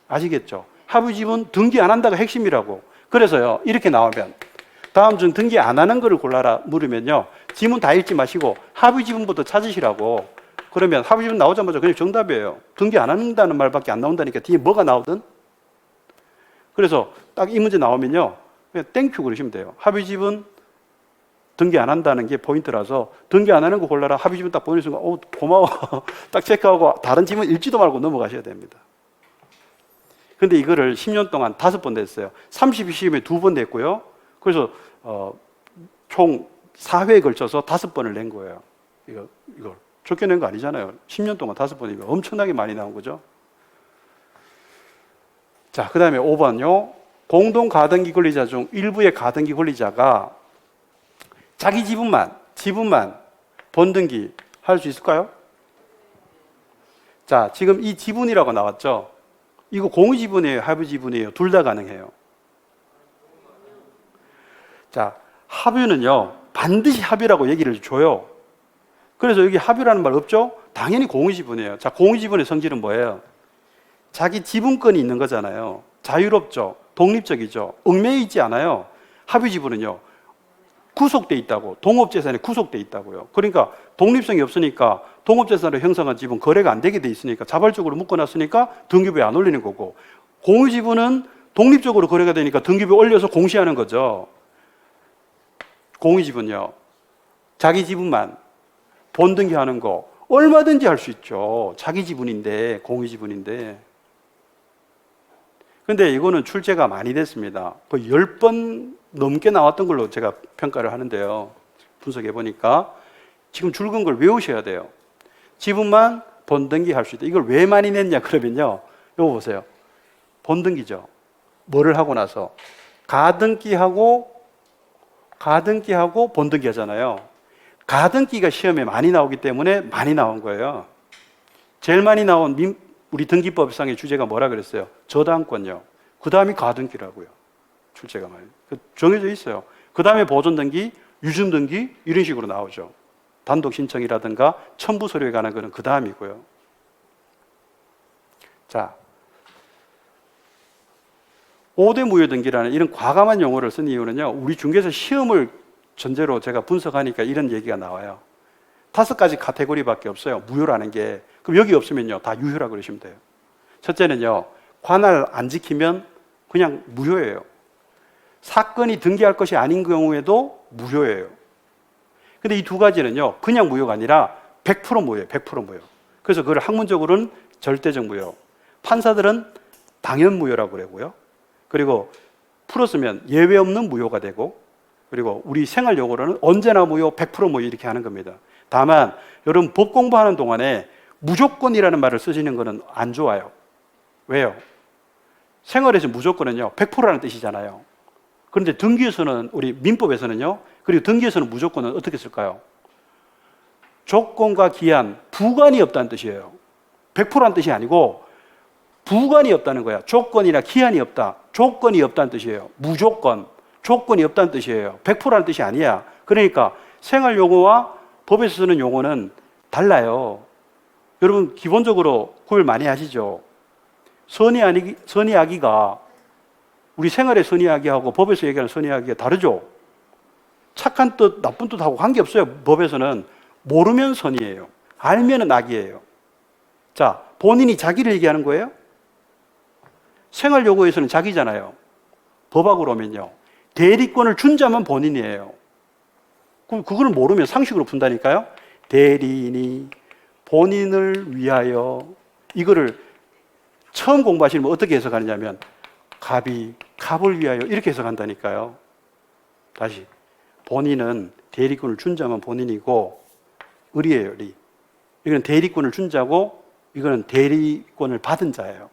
S1: 아시겠죠? 합의지분 등기 안 한다가 핵심이라고. 그래서요, 이렇게 나오면 다음 중 등기 안 하는 거를 골라라 물으면요, 지문 다 읽지 마시고 합의지분부터 찾으시라고. 그러면 합의지분 나오자마자 그냥 정답이에요. 등기 안 한다는 말밖에 안 나온다니까 뒤에 뭐가 나오든. 그래서 딱 이 문제 나오면요, 그냥 땡큐 그러시면 돼요. 합의지분 등기 안 한다는 게 포인트라서 등기 안 하는 거 골라라. 합의지분 딱 보는 순간 고마워 딱 체크하고 다른 지문 읽지도 말고 넘어가셔야 됩니다. 근데 이거를 10년 동안 5번 냈어요. 32시험에 2번 냈고요. 그래서 총 4회에 걸쳐서 5번을 낸 거예요. 이걸 쫓겨낸 거 아니잖아요. 10년 동안 5번이면 엄청나게 많이 나온 거죠. 자, 그 다음에 5번요. 공동 가등기 권리자 중 일부의 가등기 권리자가 자기 지분만 번등기 할 수 있을까요? 자, 지금 이 지분이라고 나왔죠. 이거 공유지분이에요, 합의지분이에요? 둘 다 가능해요. 자, 합의는요, 반드시 합의라고 얘기를 줘요. 그래서 여기 합의라는 말 없죠? 당연히 공유지분이에요. 자, 공유지분의 성질은 뭐예요? 자기 지분권이 있는 거잖아요. 자유롭죠? 독립적이죠? 얽매여 있지 않아요. 합의지분은요, 구속돼 있다고. 동업재산에 구속돼 있다고요. 그러니까 독립성이 없으니까 동업재산으로 형성한 지분 거래가 안 되게 돼 있으니까 자발적으로 묶어놨으니까 등기부에 안 올리는 거고, 공유지분은 독립적으로 거래가 되니까 등기부에 올려서 공시하는 거죠. 공유지분요, 자기 지분만 본등기하는 거 얼마든지 할 수 있죠. 자기 지분인데, 공유지분인데. 근데 이거는 출제가 많이 됐습니다. 거의 10번 넘게 나왔던 걸로 제가 평가를 하는데요. 분석해 보니까 지금 줄근 걸 외우셔야 돼요. 지분만 본등기 할 수 있다. 이걸 왜 많이 냈냐 그러면요, 이거 보세요. 본등기죠. 뭐를 하고 나서 가등기하고 본등기 하잖아요. 가등기가 시험에 많이 나오기 때문에 많이 나온 거예요. 제일 많이 나온 우리 등기법상의 주제가 뭐라 그랬어요? 저당권요. 그 다음이 가등기라고요. 출제가 많이 정해져 있어요. 그 다음에 보존등기, 유증등기 이런 식으로 나오죠. 단독 신청이라든가 첨부 서류에 관한 거는 그 다음이고요. 자, 5대 무효등기라는 이런 과감한 용어를 쓴 이유는요, 우리 중개사 시험을 전제로 제가 분석하니까 이런 얘기가 나와요. 5가지 카테고리밖에 없어요, 무효라는 게. 그럼 여기 없으면요, 다 유효라고 그러시면 돼요. 첫째는요, 관할 안 지키면 그냥 무효예요. 사건이 등기할 것이 아닌 경우에도 무효예요. 근데 이 2가지는요, 그냥 무효가 아니라 100% 무효예요. 100% 무효. 그래서 그걸 학문적으로는 절대적 무효, 판사들은 당연 무효라고 그러고요. 그리고 풀었으면 예외 없는 무효가 되고, 그리고 우리 생활 용어로는 언제나 무효, 100% 무효 이렇게 하는 겁니다. 다만 여러분 법 공부하는 동안에 무조건이라는 말을 쓰시는 것은 안 좋아요. 왜요? 생활에서 무조건은요 100%라는 뜻이잖아요. 그런데 등기에서는, 우리 민법에서는요, 그리고 등기에서는 무조건은 어떻게 쓸까요? 조건과 기한, 부관이 없다는 뜻이에요. 100%라는 뜻이 아니고 부관이 없다는 거야. 조건이나 기한이 없다, 조건이 없다는 뜻이에요. 무조건, 조건이 없다는 뜻이에요. 100%라는 뜻이 아니야. 그러니까 생활 용어와 법에서 쓰는 용어는 달라요. 여러분 기본적으로 구별 많이 하시죠? 선의 악의가 우리 생활의 선의 악의하고 법에서 얘기하는 선의 악의가 다르죠? 착한 뜻, 나쁜 뜻하고 관계없어요. 법에서는 모르면 선이에요, 알면은 악이에요. 자, 본인이 자기를 얘기하는 거예요? 생활 용어에서는 자기잖아요. 법학으로 오면요, 대리권을 준 자만 본인이에요. 그럼 그걸 모르면 상식으로 푼다니까요. 대리인이 본인을 위하여, 이거를 처음 공부하시면 어떻게 해석하느냐면 갑이 갑을 위하여 이렇게 해석한다니까요. 다시, 본인은 대리권을 준 자만 본인이고, 을이에요, 리. 이건 대리권을 준 자고, 이거는 대리권을 받은 자예요.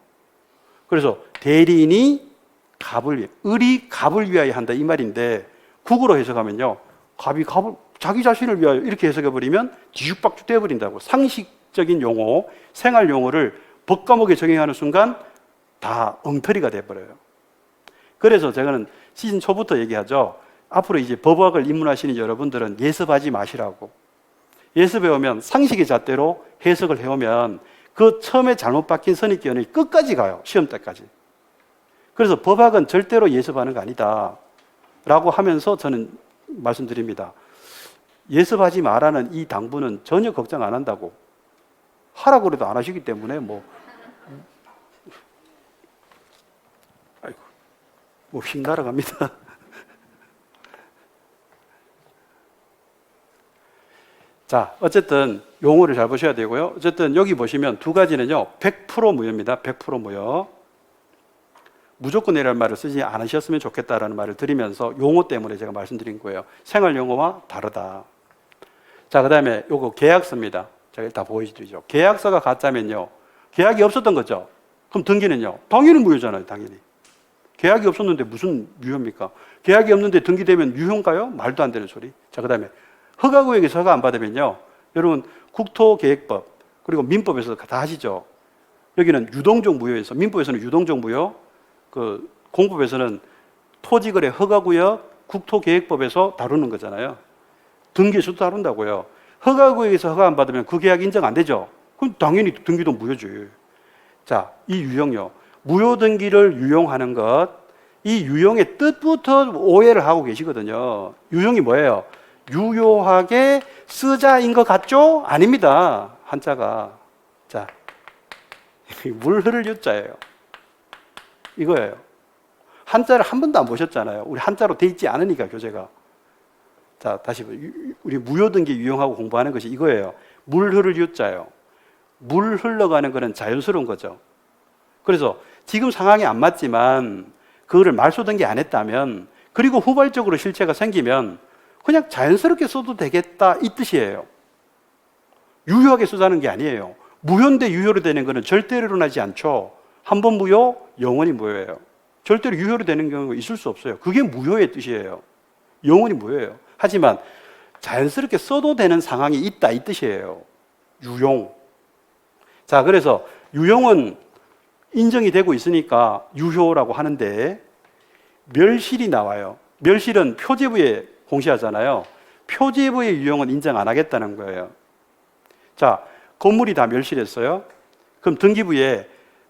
S1: 그래서 대리인이 갑을 위해, 을이 갑을 위하여 한다 이 말인데, 국어로 해석하면요, 갑이 갑을 자기 자신을 위하여 이렇게 해석해버리면 뒤죽박죽 되어버린다고. 상식적인 용어, 생활 용어를 법 과목에 적용하는 순간 다 엉터리가 돼버려요. 그래서 제가는 시즌 초부터 얘기하죠. 앞으로 이제 법학을 입문하시는 여러분들은 예습하지 마시라고. 예습해 오면 상식의 잣대로 해석을 해오면 그 처음에 잘못 박힌 선입견이 끝까지 가요, 시험 때까지. 그래서 법학은 절대로 예습하는 거 아니다 라고 하면서 저는 말씀드립니다. 예습하지 마라는 이 당부는 전혀 걱정 안 한다고. 하라고 그래도 안 하시기 때문에 휙 날아갑니다. 자, 어쨌든 용어를 잘 보셔야 되고요. 어쨌든 여기 보시면 2가지는요 100% 무효입니다. 100% 무효. 무조건이라는 말을 쓰지 않으셨으면 좋겠다라는 말을 드리면서 용어 때문에 제가 말씀드린 거예요. 생활 용어와 다르다. 자, 그 다음에 요거 계약서입니다. 제가 일단 보여드리죠. 계약서가 가짜면요, 계약이 없었던 거죠. 그럼 등기는요, 당연히 무효잖아요. 당연히 계약이 없었는데 무슨 유효입니까? 계약이 없는데 등기되면 유효인가요? 말도 안 되는 소리. 자, 그 다음에 허가구역에서 허가 안 받으면요, 여러분 국토계획법 그리고 민법에서 다 하시죠. 여기는 유동적 무효에서, 민법에서는 유동적 무효, 그 공법에서는 토지거래 허가구역, 국토계획법에서 다루는 거잖아요. 등기에서도 다룬다고요. 허가구역에서 허가 안 받으면 그 계약 인정 안 되죠. 그럼 당연히 등기도 무효지. 자, 이 유형요, 무효등기를 유용하는 것, 이 유형의 뜻부터 오해를 하고 계시거든요. 유형이 뭐예요? 유효하게 쓰자인 것 같죠? 아닙니다. 한자가. 자, 물 흐를 유자예요. 이거예요. 한자를 한 번도 안 보셨잖아요. 우리 한자로 돼 있지 않으니까, 교재가. 자, 다시 우리 무효등기 유용하고 공부하는 것이 이거예요. 물 흐를 유자예요. 물 흘러가는 거는 자연스러운 거죠. 그래서 지금 상황이 안 맞지만 그거를 말소등기 안 했다면, 그리고 후발적으로 실체가 생기면 그냥 자연스럽게 써도 되겠다 이 뜻이에요. 유효하게 쓰자는 게 아니에요. 무효인데 유효로 되는 거는 절대로 일어나지 않죠. 한 번 무효, 영원히 무효예요. 절대로 유효로 되는 경우가 있을 수 없어요. 그게 무효의 뜻이에요. 영원히 무효예요. 하지만 자연스럽게 써도 되는 상황이 있다 이 뜻이에요. 유용. 자, 그래서 유용은 인정이 되고 있으니까 유효라고 하는데, 멸실이 나와요. 멸실은 표제부에 공시하잖아요. 표제부의 유용은 인정 안 하겠다는 거예요. 자, 건물이 다 멸실했어요. 그럼 등기부에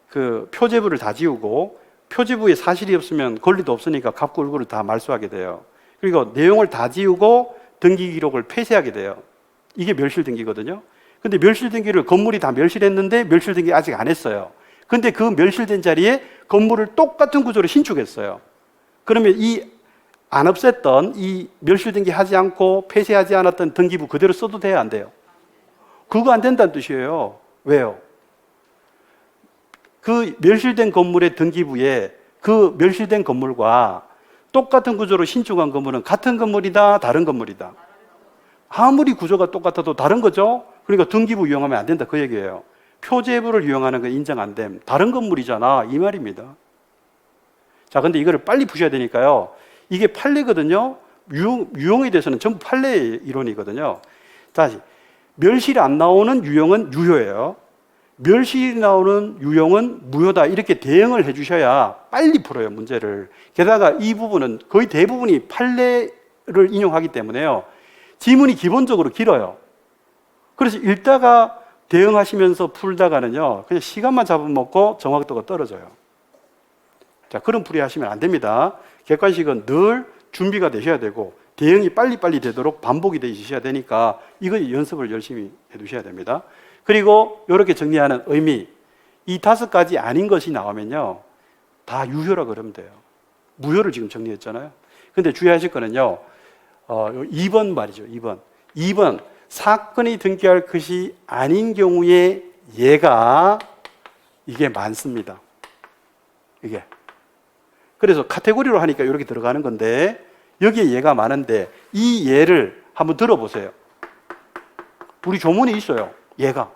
S1: 그 표제부를 다 지우고 표지부에 사실이 없으면 권리도 없으니까 갑구 을구를 다 말소하게 돼요. 그리고 내용을 다 지우고 등기 기록을 폐쇄하게 돼요. 이게 멸실 등기거든요. 근데 멸실 등기를 건물이 다 멸실했는데 멸실 등기 아직 안 했어요. 근데 그 멸실된 자리에 건물을 똑같은 구조로 신축했어요. 그러면 이 안 없앴던 이 멸실 등기 하지 않고 폐쇄하지 않았던 등기부 그대로 써도 돼요, 안 돼요? 그거 안 된다는 뜻이에요. 왜요? 그 멸실된 건물의 등기부에 그 멸실된 건물과 똑같은 구조로 신축한 건물은 같은 건물이다, 다른 건물이다. 아무리 구조가 똑같아도 다른 거죠. 그러니까 등기부 이용하면 안 된다, 그 얘기예요. 표제부를 이용하는 건 인정 안 됨. 다른 건물이잖아, 이 말입니다. 자, 근데 이거를 빨리 푸셔야 되니까요. 이게 판례거든요. 유형에 대해서는 전부 판례 이론이거든요. 다시, 멸실이 안 나오는 유형은 유효예요. 멸실이 나오는 유형은 무효다. 이렇게 대응을 해주셔야 빨리 풀어요, 문제를. 게다가 이 부분은 거의 대부분이 판례를 인용하기 때문에요. 지문이 기본적으로 길어요. 그래서 읽다가 대응하시면서 풀다가는요, 그냥 시간만 잡아먹고 정확도가 떨어져요. 자, 그런 풀이 하시면 안 됩니다. 객관식은 늘 준비가 되셔야 되고 대응이 빨리빨리 되도록 반복이 되셔야 되니까 이거 연습을 열심히 해두셔야 됩니다. 그리고 이렇게 정리하는 의미, 이 5가지 아닌 것이 나오면요, 다 유효라 그러면 돼요. 무효를 지금 정리했잖아요. 근데 주의하실 거는요, 2번 말이죠. 2번 사건이 등기할 것이 아닌 경우에 예가 이게 많습니다. 이게. 그래서 카테고리로 하니까 이렇게 들어가는 건데 여기에 예가 많은데 이 예를 한번 들어보세요. 우리 조문에 있어요. 예가.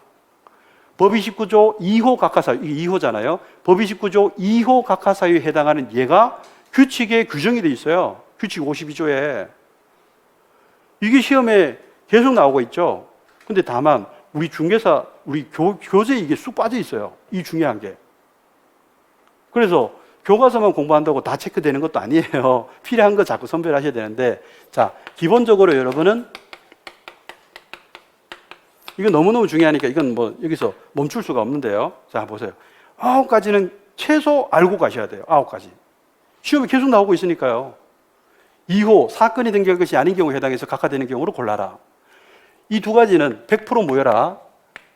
S1: 법의 19조 2호 각하사유, 이게 2호잖아요. 법의 19조 2호 각하사유에 해당하는 예가 규칙에 규정이 되어 있어요. 규칙 52조에. 이게 시험에 계속 나오고 있죠. 근데 다만 우리 중개사, 우리 교재에 이게 쑥 빠져 있어요. 이 중요한 게. 그래서 교과서만 공부한다고 다 체크되는 것도 아니에요. 필요한 거 자꾸 선별하셔야 되는데, 자, 기본적으로 여러분은 이거 너무너무 중요하니까 이건 뭐 여기서 멈출 수가 없는데요. 자, 보세요. 9가지는 최소 알고 가셔야 돼요. 9가지. 시험에 계속 나오고 있으니까요. 2호, 사건이 등기할 것이 아닌 경우에 해당해서 각하되는 경우로 골라라. 이 2가지는 100% 무효라,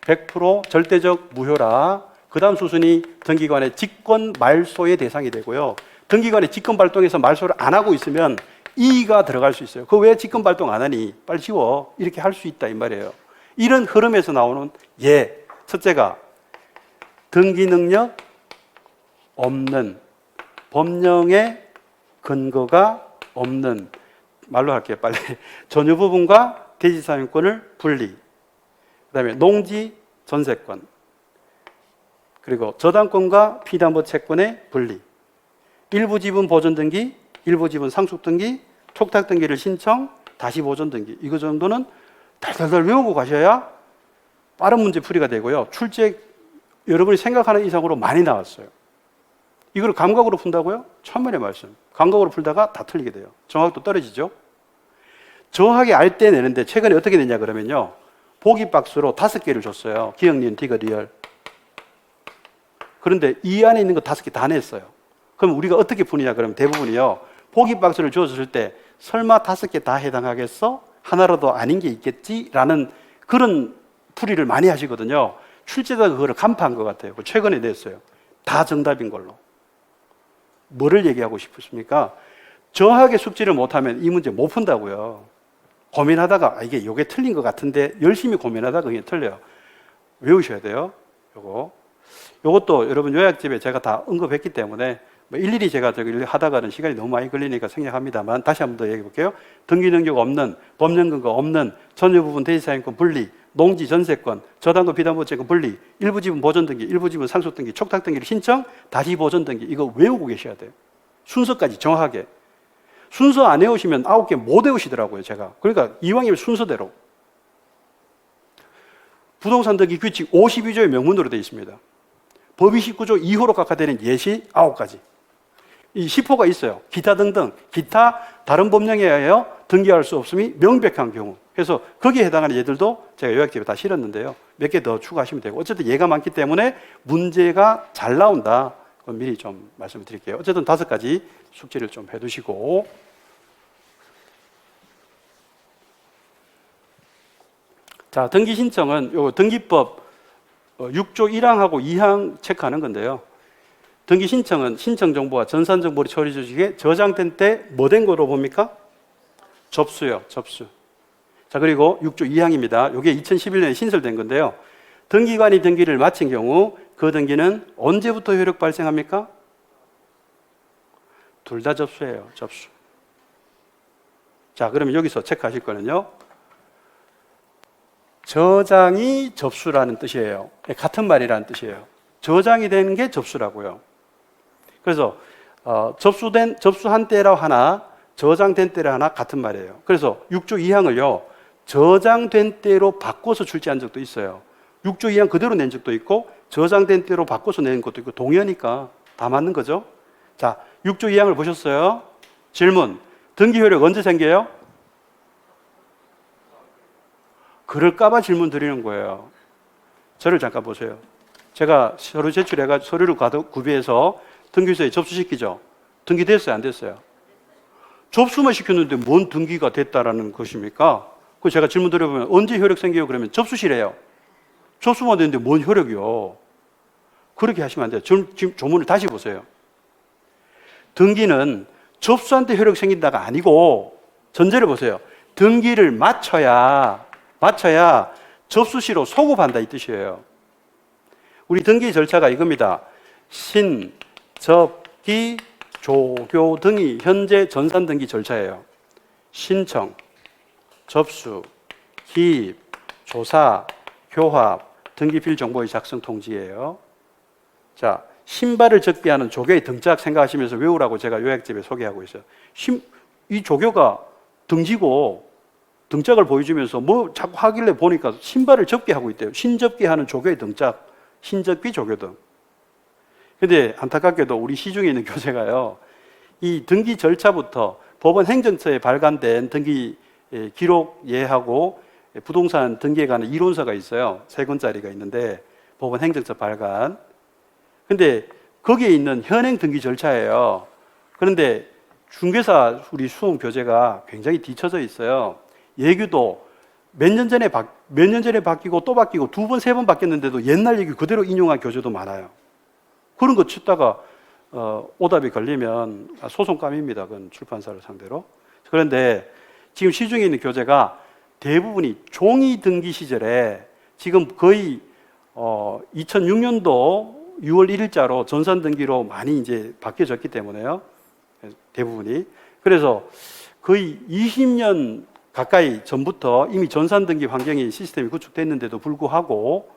S1: 100% 절대적 무효라. 그 다음 수순이 등기관의 직권 말소의 대상이 되고요. 등기관의 직권 발동에서 말소를 안 하고 있으면 이의가 들어갈 수 있어요. 그 왜 직권 발동 안 하니? 빨리 지워. 이렇게 할 수 있다 이 말이에요. 이런 흐름에서 나오는 예. 첫째가 등기 능력 없는, 법령의 근거가 없는, 말로 할게요 빨리. 전유 부분과 대지사용권을 분리. 그 다음에 농지 전세권, 그리고 저당권과 피담보 채권의 분리, 일부 지분 보존 등기, 일부 지분 상속 등기, 촉탁 등기를 신청, 다시 보존 등기. 이거 정도는 달달달 외우고 가셔야 빠른 문제 풀이가 되고요. 출제 여러분이 생각하는 이상으로 많이 나왔어요. 이걸 감각으로 푼다고요? 천만의 말씀. 감각으로 풀다가 다 틀리게 돼요. 정확도 떨어지죠. 정확하게 알 때 내는데 최근에 어떻게 됐냐 그러면요, 보기 박스로 5개를 줬어요. 기억, 니은, 디귿, 리얼. 그런데 이 안에 있는 거 5개 다 냈어요. 그럼 우리가 어떻게 푸느냐 그러면 대부분이요, 보기 박스를 주었을 때 설마 5개 다 해당하겠어? 하나라도 아닌 게 있겠지라는 그런 풀이를 많이 하시거든요. 출제자가 그거를 간파한 것 같아요. 최근에 냈어요. 다 정답인 걸로. 뭐를 얘기하고 싶으십니까? 정확하게 숙지를 못하면 이 문제 못 푼다고요. 고민하다가 이게 요게 틀린 것 같은데 열심히 고민하다가 그게 틀려요. 외우셔야 돼요. 요것도 여러분 요약집에 제가 다 언급했기 때문에 뭐 일일이 제가 저기 하다가는 시간이 너무 많이 걸리니까 생략합니다만 다시 한 번 더 얘기해 볼게요. 등기 능력 없는, 법령 근거 없는, 전유 부분 대지사용권 분리, 농지 전세권, 저당권 비담보 채권 분리, 일부 지분 보존 등기, 일부 지분 상속 등기, 촉탁 등기를 신청, 다시 보존 등기. 이거 외우고 계셔야 돼요. 순서까지 정확하게. 순서 안 외우시면 9개 못 외우시더라고요, 제가. 그러니까 이왕이면 순서대로. 부동산 등기 규칙 52조의 명문으로 되어 있습니다. 법의 19조 2호로 각하되는 예시 9가지. 이 10호가 있어요. 기타 등등, 기타 다른 법령에 의하여 등기할 수 없음이 명백한 경우. 그래서 거기에 해당하는 예들도 제가 요약집에 다 실었는데요. 몇 개 더 추가하시면 되고. 어쨌든 예가 많기 때문에 문제가 잘 나온다. 그건 미리 좀 말씀을 드릴게요. 어쨌든 5가지 숙지를 좀 해두시고, 자, 등기 신청은 요 등기법 6조 1항하고 2항 체크하는 건데요. 등기 신청은 신청 정보와 전산 정보를 처리 조직에 저장된 때 뭐 된 거로 봅니까? 접수요, 접수. 자, 그리고 6조 2항입니다. 이게 2011년에 신설된 건데요. 등기관이 등기를 마친 경우 그 등기는 언제부터 효력 발생합니까? 둘 다 접수예요, 접수. 자, 그러면 여기서 체크하실 거는요. 저장이 접수라는 뜻이에요. 같은 말이라는 뜻이에요. 저장이 되는 게 접수라고요. 그래서 접수한 때라 하나 저장된 때라 하나 같은 말이에요. 그래서 6조 2항을요. 저장된 때로 바꿔서 출제한 적도 있어요. 6조 2항 그대로 낸 적도 있고 저장된 때로 바꿔서 낸 것도 있고 동의하니까 다 맞는 거죠. 자, 6조 2항을 보셨어요? 질문. 등기 효력 언제 생겨요? 그럴까봐 질문 드리는 거예요. 저를 잠깐 보세요. 제가 서류 제출해가지고 서류를 구비해서 등기소에 접수시키죠. 등기됐어요? 안 됐어요? 접수만 시켰는데 뭔 등기가 됐다라는 것입니까? 그 제가 질문 드려보면 언제 효력 생겨요? 그러면 접수시래요. 접수만 됐는데 뭔 효력이요? 그렇게 하시면 안 돼요. 지금 조문을 다시 보세요. 등기는 접수한 때 효력 생긴다가 아니고 전제를 보세요. 등기를 마쳐야 접수시로 소급한다 이 뜻이에요. 우리 등기 절차가 이겁니다. 신, 접, 기, 조교 등이 현재 전산 등기 절차예요. 신청, 접수, 기입, 조사, 교합, 등기필 정보의 작성 통지예요. 자, 신발을 적기하는 조교의 등짝 생각하시면서 외우라고 제가 요약집에 소개하고 있어요. 이 조교가 등지고 등짝을 보여주면서 뭐 자꾸 하길래 보니까 신발을 접기하고 있대요. 신접기하는 조교의 등짝, 신접기 조교등. 근데 안타깝게도 우리 시중에 있는 교재가요, 이 등기 절차부터 법원 행정처에 발간된 등기 기록 예하고 부동산 등기에 관한 이론서가 있어요. 3권짜리가 있는데 법원 행정처 발간. 근데 거기에 있는 현행 등기 절차예요. 그런데 중개사 우리 수험 교재가 굉장히 뒤쳐져 있어요. 예규도 몇 년 전에 바뀌고 또 바뀌고 2번, 3번 바뀌었는데도 옛날 얘기 그대로 인용한 교재도 많아요. 그런 거 치다가 오답이 걸리면 소송감입니다. 그건 출판사를 상대로. 그런데 지금 시중에 있는 교재가 대부분이 종이 등기 시절에 지금 거의 2006년도 6월 1일자로 전산 등기로 많이 이제 바뀌어졌기 때문에요. 대부분이. 그래서 거의 20년 가까이 전부터 이미 전산 등기 환경이 시스템이 구축됐는데도 불구하고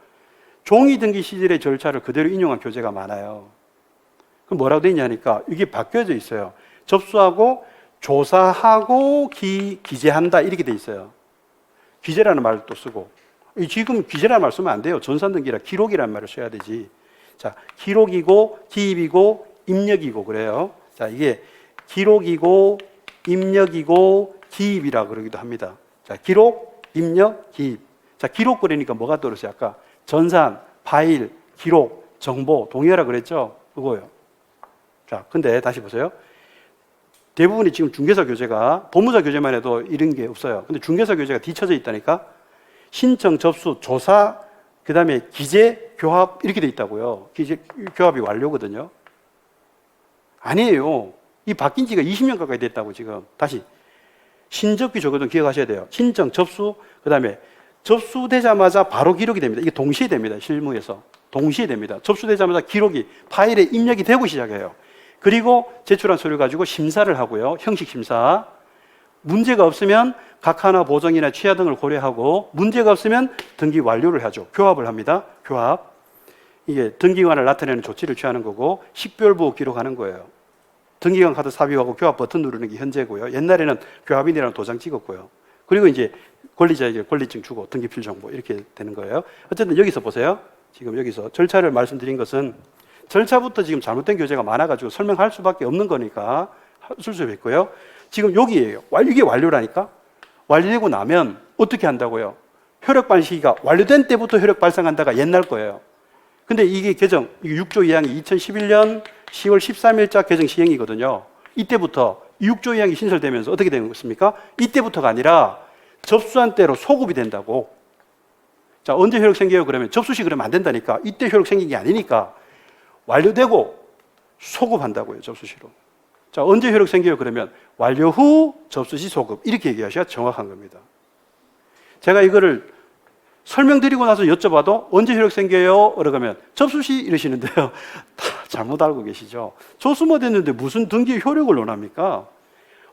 S1: 종이 등기 시절의 절차를 그대로 인용한 교재가 많아요. 그럼 뭐라고 되어 있냐니까 이게 바뀌어져 있어요. 접수하고 조사하고 기재한다 이렇게 돼 있어요. 기재라는 말을 또 쓰고, 지금 기재라는 말 쓰면 안 돼요. 전산 등기라 기록이라는 말을 써야 되지. 자, 기록이고 기입이고 입력이고 그래요. 자, 이게 기록이고 입력이고 기입이라 그러기도 합니다. 자, 기록, 입력, 기입. 자, 기록 그러니까 뭐가 떠오르세요? 아까 전산, 파일, 기록, 정보, 동의하라 그랬죠? 그거요. 자, 근데 다시 보세요. 대부분이 지금 중개사 교재가, 법무사 교재만 해도 이런 게 없어요. 근데 중개사 교재가 뒤쳐져 있다니까? 신청, 접수, 조사, 그 다음에 기재, 교합, 이렇게 돼 있다고요. 기재, 교합이 완료거든요. 아니에요. 이 바뀐 지가 20년 가까이 됐다고 지금. 다시. 신접기 조교등 기억하셔야 돼요. 신청, 접수, 그 다음에 접수되자마자 바로 기록이 됩니다. 이게 동시에 됩니다. 실무에서. 동시에 됩니다. 접수되자마자 기록이, 파일에 입력이 되고 시작해요. 그리고 제출한 서류 가지고 심사를 하고요. 형식 심사. 문제가 없으면 각하나 보정이나 취하 등을 고려하고 문제가 없으면 등기 완료를 하죠. 교합을 합니다. 교합. 이게 등기관을 나타내는 조치를 취하는 거고 식별부 기록하는 거예요. 등기관 카드 삽입하고 교합 버튼 누르는 게 현재고요. 옛날에는 교합인이라는 도장 찍었고요. 그리고 이제 권리자에게 권리증 주고 등기필 정보 이렇게 되는 거예요. 어쨌든 여기서 보세요. 지금 여기서 절차를 말씀드린 것은 절차부터 지금 잘못된 교재가 많아가지고 설명할 수밖에 없는 거니까 술수했고요. 지금 여기에요. 이게 완료라니까? 완료되고 나면 어떻게 한다고요? 효력 발시기가 완료된 때부터 효력 발생한다가 옛날 거예요. 근데 이게 개정, 6조 2항이 2011년 10월 13일자 개정 시행이거든요. 이때부터 6조 2항이 신설되면서 어떻게 된 것입니까? 이때부터가 아니라 접수한 때로 소급이 된다고. 자, 언제 효력 생겨요? 그러면 접수 시 그러면 안 된다니까. 이때 효력 생긴 게 아니니까 완료되고 소급한다고요, 접수 시로. 자, 언제 효력 생겨요? 그러면 완료 후 접수 시 소급. 이렇게 얘기하셔야 정확한 겁니다. 제가 이거를 설명드리고 나서 여쭤봐도 언제 효력 생겨요? 그러면 접수 시 이러시는데요. 다 잘못 알고 계시죠? 조수모 됐는데 무슨 등기 효력을 원합니까?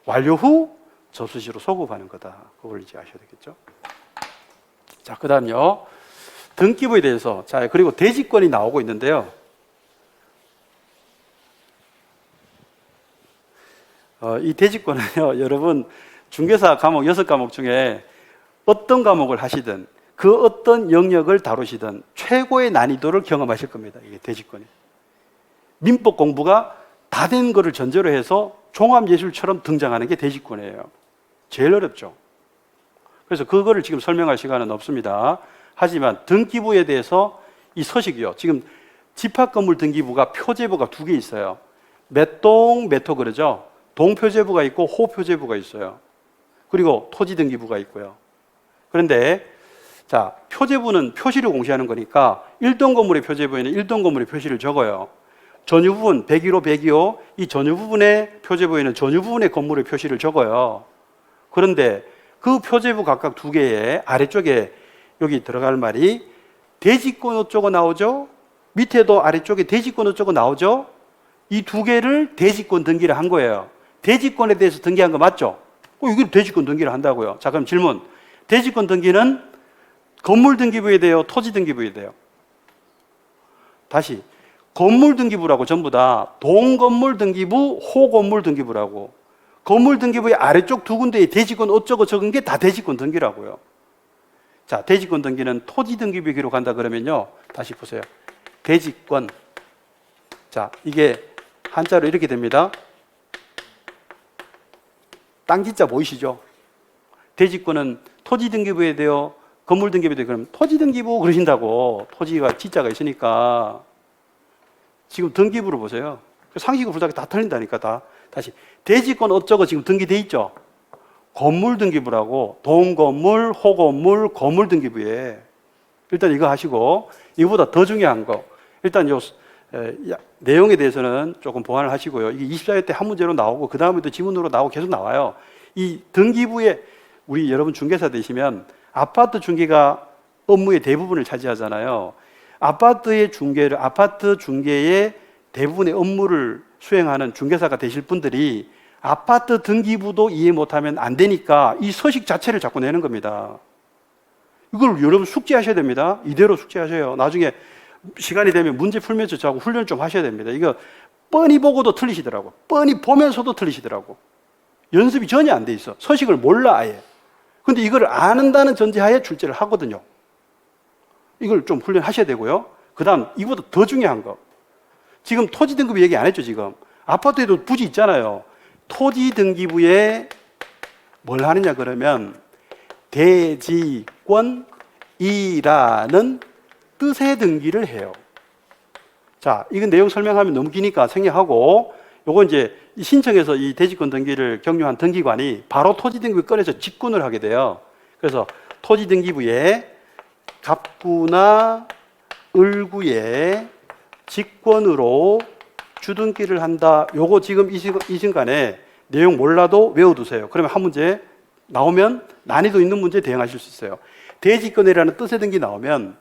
S1: 완료 후 접수 시로 소급하는 거다. 그걸 이제 아셔야 되겠죠? 자, 그 다음요. 등기부에 대해서. 자, 그리고 대지권이 나오고 있는데요. 이 대지권은요, 여러분, 중개사 과목 6과목 중에 어떤 과목을 하시든 그 어떤 영역을 다루시든 최고의 난이도를 경험하실 겁니다. 이게 대지권이. 민법 공부가 다 된 거를 전제로 해서 종합예술처럼 등장하는 게 대지권이에요. 제일 어렵죠. 그래서 그거를 지금 설명할 시간은 없습니다. 하지만 등기부에 대해서 이 서식이요. 지금 집합건물 등기부가 표제부가 2개 있어요. 몇 동, 몇 호 그러죠. 동표제부가 있고 호표제부가 있어요. 그리고 토지등기부가 있고요. 그런데 자, 표제부는 표시를 공시하는 거니까 1동 건물의 표제부에는 1동 건물의 표시를 적어요. 전유 부분 101호, 102호 이 전유 부분의 표제부에는 전유 부분의 건물의 표시를 적어요. 그런데 그 표제부 각각 2개의 아래쪽에 여기 들어갈 말이 대지권 어쩌고 나오죠? 밑에도 아래쪽에 대지권 어쩌고 나오죠? 이 2개를 대지권 등기를 한 거예요. 대지권에 대해서 등기한 거 맞죠? 이게 대지권 등기를 한다고요. 자, 그럼 질문. 대지권 등기는 건물 등기부에 돼요? 토지 등기부에 돼요? 다시. 건물 등기부라고 전부 다 동건물 등기부, 호건물 등기부라고. 건물 등기부의 아래쪽 2군데에 대지권 어쩌고 적은 게 다 대지권 등기라고요. 자, 대지권 등기는 토지 등기부에 기록한다 그러면요. 다시 보세요. 대지권. 자, 이게 한자로 이렇게 됩니다. 땅지자 보이시죠? 대지권은 토지 등기부에 돼요? 건물 등기부에 돼요? 그럼 토지 등기부 그러신다고. 토지가 지자가 있으니까. 지금 등기부를 보세요. 상식을 불자가 다 틀린다니까, 다. 다시. 대지권 어쩌고 지금 등기돼 있죠? 건물 등기부라고. 동건물, 호건물, 건물 등기부에. 일단 이거 하시고, 이거보다 더 중요한 거. 일단 요 내용에 대해서는 조금 보완을 하시고요. 이게 24회 때 한 문제로 나오고, 그 다음에도 지문으로 나오고 계속 나와요. 이 등기부에, 우리 여러분 중개사 되시면 아파트 중개가 업무의 대부분을 차지하잖아요. 아파트 중개의 대부분의 업무를 수행하는 중개사가 되실 분들이 아파트 등기부도 이해 못하면 안 되니까 이 서식 자체를 자꾸 내는 겁니다. 이걸 여러분 숙지하셔야 됩니다. 이대로 숙지하셔요. 나중에 시간이 되면 문제 풀면서 자꾸 훈련 좀 하셔야 됩니다. 이거 뻔히 보고도 틀리시더라고. 뻔히 보면서도 틀리시더라고. 연습이 전혀 안 돼 있어. 서식을 몰라 아예. 근데 이걸 안다는 전제하에 출제를 하거든요. 이걸 좀 훈련하셔야 되고요. 그 다음 이거보다 더 중요한 거. 지금 토지 등기부 얘기 안 했죠 지금. 아파트에도 부지 있잖아요. 토지 등기부에 뭘 하느냐 그러면 대지권이라는 뜻의 등기를 해요. 자, 이건 내용 설명하면 너무 기니까 생략하고, 요거 이제 신청해서 이 대지권 등기를 격려한 등기관이 바로 토지 등기부 꺼내서 직군을 하게 돼요. 그래서 토지 등기부에 갑구나 을구에 직권으로 주등기를 한다. 요거 지금 이 순간에 내용 몰라도 외워두세요. 그러면 한 문제 나오면 난이도 있는 문제 대응하실 수 있어요. 대지권이라는 뜻의 등기 나오면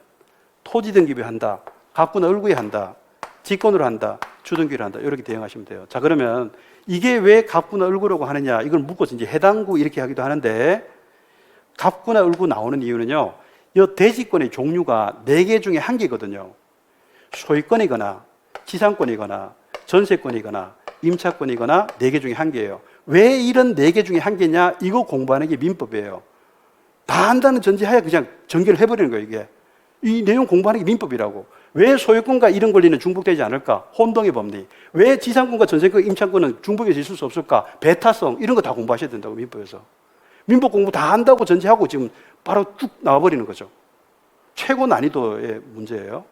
S1: 토지 등기부에 한다, 갑구나 을구에 한다, 직권으로 한다, 주등기를 한다, 이렇게 대응하시면 돼요. 자, 그러면 이게 왜 갑구나 을구라고 하느냐, 이걸 묶어서 이제 해당구 이렇게 하기도 하는데, 갑구나 을구 나오는 이유는요, 이 대지권의 종류가 4개 중에 1개거든요. 소유권이거나 지상권이거나 전세권이거나 임차권이거나 4개 중에 1개예요. 왜 이런 4개 중에 1개냐? 이거 공부하는 게 민법이에요. 다 한다는 전제하에 그냥 전개를 해버리는 거예요, 이게. 이 내용 공부하는 게 민법이라고. 왜 소유권과 이런 권리는 중복되지 않을까? 혼동의 법리. 왜 지상권과 전세권, 임차권은 중복해서 있을 수 없을까? 배타성, 이런 거 다 공부하셔야 된다고, 민법에서. 민법 공부 다 한다고 전제하고 지금 바로 쭉 나와버리는 거죠. 최고 난이도의 문제예요.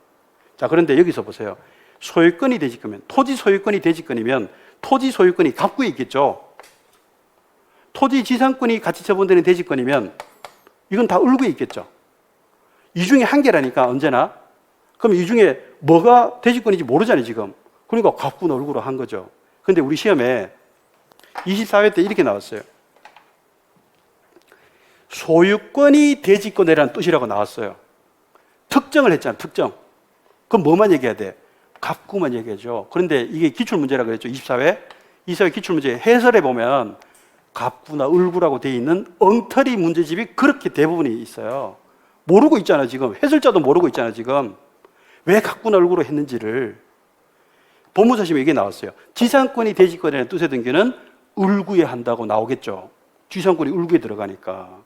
S1: 자, 그런데 여기서 보세요. 소유권이 대지권이면, 토지 소유권이 대지권이면 토지 소유권이 갑구에 있겠죠. 토지 지상권이 같이 처분되는 대지권이면 이건 다 을구에 있겠죠. 이 중에 한 개라니까, 언제나. 그럼 이 중에 뭐가 대지권인지 모르잖아요, 지금. 그러니까 갑구나 을구로 한 거죠. 근데 우리 시험에 24회 때 이렇게 나왔어요. 소유권이 대지권이라는 뜻이라고 나왔어요. 특정을 했잖아, 특정. 그럼 뭐만 얘기해야 돼? 갑구만 얘기하죠. 그런데 이게 기출문제라고 그랬죠, 24회. 24회 기출문제 해설해 보면 갑구나 을구라고 되어 있는 엉터리 문제집이 그렇게 대부분이 있어요. 모르고 있잖아, 지금. 해설자도 모르고 있잖아, 지금. 왜 갑구나 을구로 했는지를. 법무사시험에 이게 나왔어요. 지상권이 대지권이라는 뜻의 등기는 을구에 한다고 나오겠죠. 지상권이 을구에 들어가니까.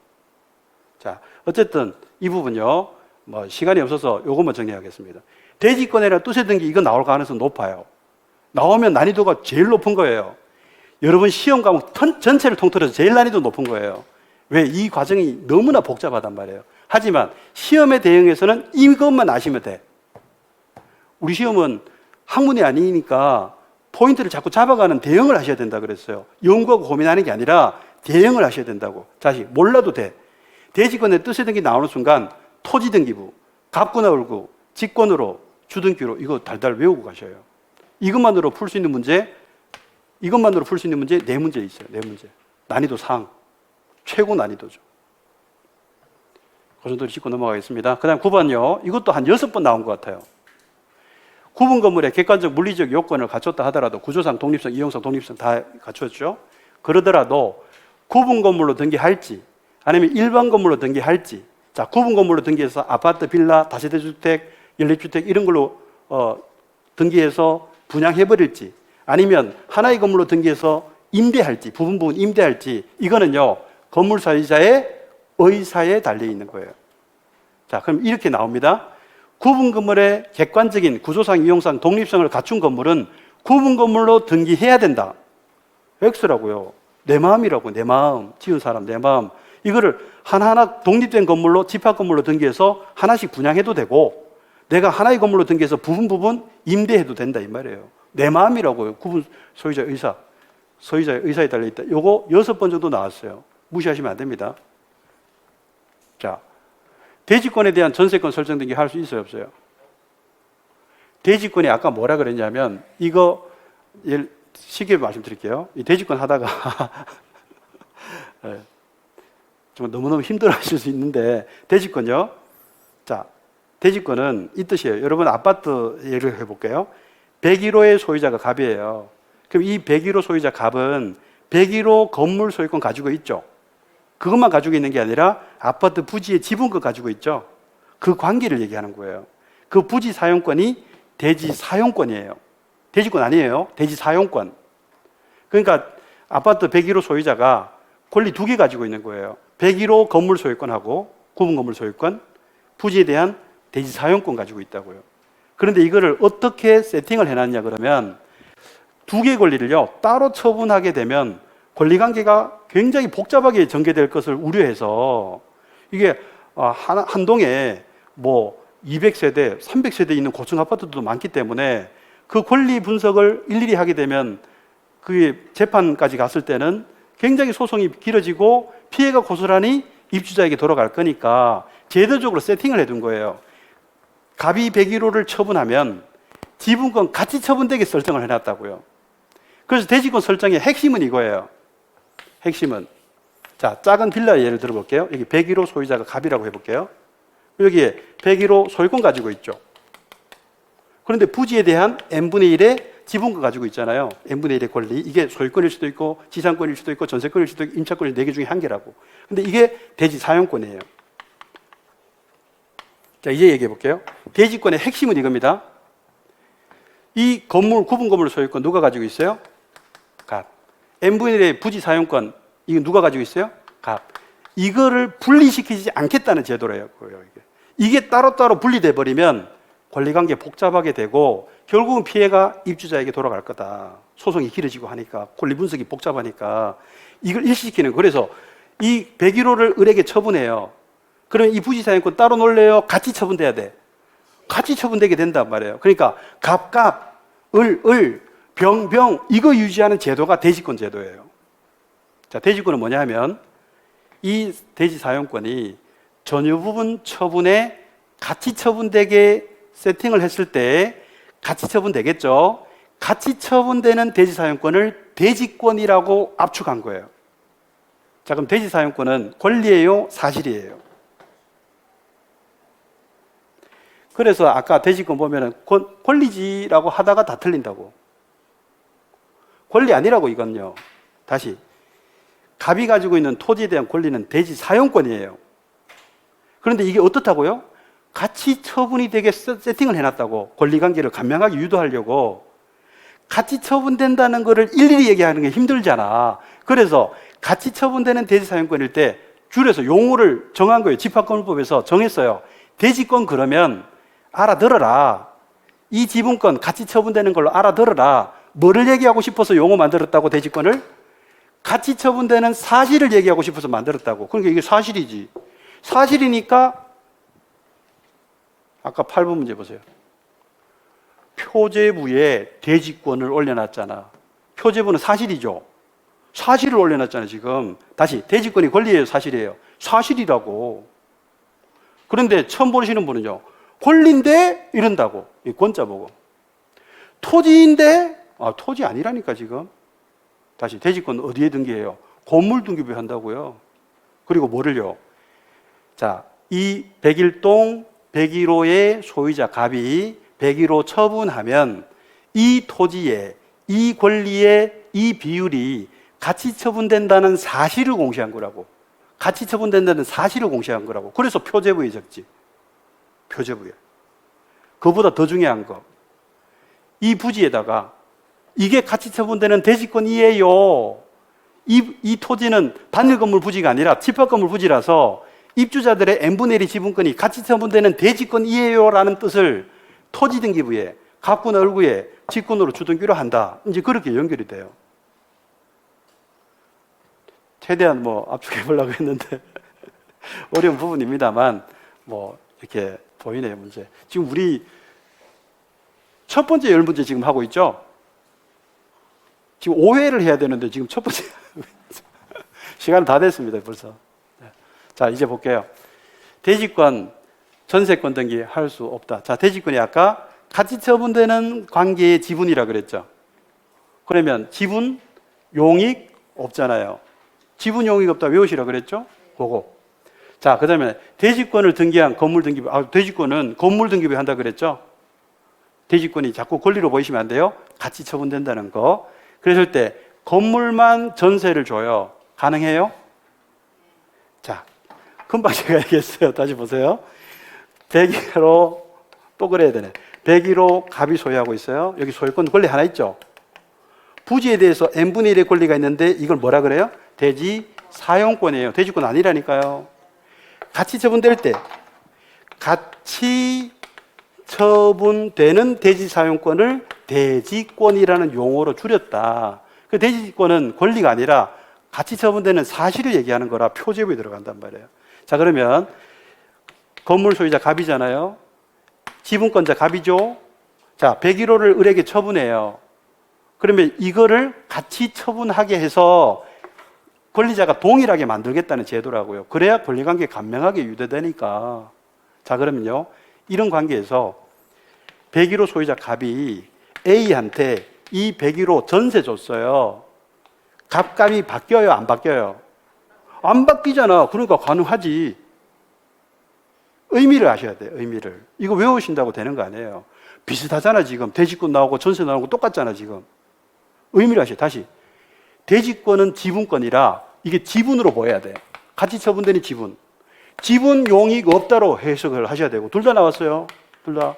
S1: 자, 어쨌든 이 부분요, 뭐 시간이 없어서 요것만 정리하겠습니다. 대지권이라는 뜻의 등기 이거 나올 가능성이 높아요. 나오면 난이도가 제일 높은 거예요. 여러분 시험 과목 전체를 통틀어서 제일 난이도 높은 거예요. 왜? 이 과정이 너무나 복잡하단 말이에요. 하지만 시험에 대응해서는 이것만 아시면 돼. 우리 시험은 학문이 아니니까 포인트를 자꾸 잡아가는 대응을 하셔야 된다 그랬어요. 연구하고 고민하는 게 아니라 대응을 하셔야 된다고. 다시 몰라도 돼. 대지권의 뜻의 등기 나오는 순간 토지등기부, 갑구나 을구, 직권으로, 주등기로 이거 달달 외우고 가셔요. 이것만으로 풀 수 있는 문제, 이것만으로 풀 수 있는 문제 4문제 있어요. 4문제. 난이도 상. 최고 난이도죠. 그 정도로 짚고 넘어가겠습니다. 그 다음 9번요. 이것도 한 6번 나온 것 같아요. 구분 건물의 객관적 물리적 요건을 갖췄다 하더라도 구조상, 독립성, 이용성, 독립성 다 갖췄죠. 그러더라도 구분 건물로 등기할지 아니면 일반 건물로 등기할지. 자, 구분 건물로 등기해서 아파트, 빌라, 다세대 주택, 연립주택 이런 걸로 등기해서 분양해버릴지 아니면 하나의 건물로 등기해서 임대할지, 부분 임대할지 이거는요, 건물 사유자의 의사에 달려있는 거예요. 자, 그럼 이렇게 나옵니다. 구분 건물의 객관적인 구조상, 이용상, 독립성을 갖춘 건물은 구분 건물로 등기해야 된다. X라고요. 내 마음이라고, 내 마음. 지은 사람, 내 마음. 이거를 하나하나 독립된 건물로, 집합 건물로 등기해서 하나씩 분양해도 되고, 내가 하나의 건물로 등기해서 부분 임대해도 된다, 이 말이에요. 내 마음이라고요. 구분 소유자 의사. 소유자의 의사에 달려있다. 요거 6번 정도 나왔어요. 무시하시면 안 됩니다. 자, 대지권에 대한 전세권 설정 등기 할 수 있어요, 없어요? 대지권이 아까 뭐라 그랬냐면, 이거 쉽게 말씀드릴게요. 이 대지권 하다가 좀 너무너무 힘들어 하실 수 있는데, 대지권요. 자, 대지권은 이 뜻이에요. 여러분 아파트 예를 해볼게요. 101호의 소유자가 갑이에요. 그럼 이 101호 소유자 갑은 101호 건물 소유권 가지고 있죠. 그것만 가지고 있는 게 아니라 아파트 부지의 지분권 가지고 있죠. 그 관계를 얘기하는 거예요. 그 부지 사용권이 대지 사용권이에요. 대지권 아니에요. 대지 사용권. 그러니까 아파트 101호 소유자가 권리 2개 가지고 있는 거예요. 101호 건물 소유권하고 구분 건물 소유권, 부지에 대한 대지 사용권 가지고 있다고요. 그런데 이거를 어떻게 세팅을 해놨냐 그러면 2개의 권리를요 따로 처분하게 되면 권리관계가 굉장히 복잡하게 전개될 것을 우려해서 이게 한 동에 뭐 200세대, 300세대 있는 고층 아파트도 많기 때문에 그 권리 분석을 일일이 하게 되면 그게 재판까지 갔을 때는 굉장히 소송이 길어지고 피해가 고스란히 입주자에게 돌아갈 거니까 제도적으로 세팅을 해둔 거예요. 갑이 101호를 처분하면 지분권 같이 처분되게 설정을 해놨다고요. 그래서 대지권 설정의 핵심은 이거예요. 핵심은 자, 작은 빌라 예를 들어볼게요. 여기 101호 소유자가 갑이라고 해볼게요. 여기에 101호 소유권 가지고 있죠. 그런데 부지에 대한 n분의 1의 지분권 가지고 있잖아요. n분의 1의 권리. 이게 소유권일 수도 있고 지상권일 수도 있고 전세권일 수도 있고 임차권일 4개 중에 한 개라고. 근데 이게 대지 사용권이에요. 자, 이제 얘기해 볼게요. 대지권의 핵심은 이겁니다. 이 건물, 구분 건물 소유권 누가 가지고 있어요? 갑. n분의 1의 부지 사용권 이거 누가 가지고 있어요? 갑. 이거를 분리시키지 않겠다는 제도래요. 이게 따로따로 분리돼 버리면 권리관계 복잡하게 되고 결국은 피해가 입주자에게 돌아갈 거다. 소송이 길어지고 하니까 권리 분석이 복잡하니까 이걸 일시시키는 거예요. 그래서 이 101호를 을에게 처분해요. 그러면 이 부지 사용권 따로 놀래요? 같이 처분돼야 돼? 같이 처분되게 된단 말이에요. 그러니까 갑갑, 을, 병 이거 유지하는 제도가 대지권 제도예요. 자, 대지권은 뭐냐 하면 이 대지 사용권이 전유 부분 처분에 같이 처분되게 세팅을 했을 때 같이 처분되겠죠. 같이 처분되는 대지 사용권을 대지권이라고 압축한 거예요. 자, 그럼 대지 사용권은 권리예요, 사실이에요? 그래서 아까 대지권 보면은 권리지라고 하다가 다 틀린다고. 권리 아니라고 이건요. 다시. 갑이 가지고 있는 토지에 대한 권리는 대지 사용권이에요. 그런데 이게 어떻다고요? 같이 처분이 되게 세팅을 해놨다고. 권리관계를 간명하게 유도하려고. 같이 처분된다는 거를 일일이 얘기하는 게 힘들잖아. 그래서 같이 처분되는 대지 사용권일 때 줄여서 용어를 정한 거예요. 집합건물법에서 정했어요. 대지권 그러면 알아들어라. 이 지분권 같이 처분되는 걸로 알아들어라. 뭐를 얘기하고 싶어서 용어 만들었다고 대지권을? 같이 처분되는 사실을 얘기하고 싶어서 만들었다고. 그러니까 이게 사실이지. 사실이니까 아까 8번 문제 보세요. 표제부에 대지권을 올려놨잖아. 표제부는 사실이죠. 사실을 올려놨잖아요, 지금. 다시, 대지권이 권리예요, 사실이에요? 사실이라고. 그런데 처음 보시는 분은요, 권리인데 이런다고. 이 권자 보고. 토지인데, 토지 아니라니까, 지금. 다시, 대지권 어디에 등기해요? 건물 등기부에 한다고요. 그리고 뭐를요? 자, 이 101동 101호의 소유자 갑이 101호 처분하면 이 토지에, 이 권리에 이 비율이 같이 처분된다는 사실을 공시한 거라고. 같이 처분된다는 사실을 공시한 거라고. 그래서 표제부에 적지. 표제부에. 그보다 더 중요한 거. 이 부지에다가 이게 같이 처분되는 대지권이에요. 이 토지는 단일 건물 부지가 아니라 집합 건물 부지라서 입주자들의 n분의 1의 지분권이 같이 처분되는 대지권이에요 라는 뜻을 토지 등기부에 갑군 얼구에 직권으로 주등기로 한다. 이제 그렇게 연결이 돼요. 최대한 압축해 보려고 했는데 어려운 부분입니다만 이렇게 보이네요, 문제. 지금 우리 첫 번째 10문제 지금 하고 있죠? 지금 5회를 해야 되는데 지금 첫 번째 시간 다 됐습니다, 벌써. 자, 이제 볼게요. 대지권, 전세권 등기 할 수 없다. 자, 대지권이 아까 같이 처분되는 관계의 지분이라 그랬죠. 그러면 지분, 용익 없잖아요. 지분, 용익 없다 외우시라 그랬죠? 그거. 자, 그 다음에 대지권을 등기한 건물 등기부. 대지권은 건물 등기부에 한다 그랬죠? 대지권이 자꾸 권리로 보이시면 안 돼요. 같이 처분된다는 거. 그랬을 때 건물만 전세를 줘요. 가능해요? 자, 금방 제가 얘기했어요. 다시 보세요. 101호 또 그래야 되네. 101호 갑이 소유하고 있어요. 여기 소유권 권리 하나 있죠. 부지에 대해서 n분의 1의 권리가 있는데 이걸 뭐라 그래요? 대지 사용권이에요. 대지권 아니라니까요. 같이 처분될 때 같이 처분되는 대지 사용권을 대지권이라는 용어로 줄였다. 그 대지권은 권리가 아니라 같이 처분되는 사실을 얘기하는 거라 표제부에 들어간단 말이에요. 자, 그러면 건물 소유자 갑이잖아요. 지분권자 갑이죠. 자, 101호를 을에게 처분해요. 그러면 이거를 같이 처분하게 해서 권리자가 동일하게 만들겠다는 제도라고요. 그래야 권리관계 간명하게 유도되니까. 자, 그러면요, 이런 관계에서 101호 소유자 갑이 A한테 이 101호 전세 줬어요. 갑값이 바뀌어요, 안 바뀌어요? 안 바뀌잖아. 그러니까 가능하지. 의미를 아셔야 돼요, 의미를. 이거 외우신다고 되는 거 아니에요. 비슷하잖아, 지금. 대지권 나오고 전세 나오고 똑같잖아, 지금. 의미를 아셔야 돼. 다시. 대지권은 지분권이라 이게 지분으로 보여야 돼. 같이 처분되는 지분. 지분 용익 없다로 해석을 하셔야 되고. 둘 다 나왔어요. 둘 다.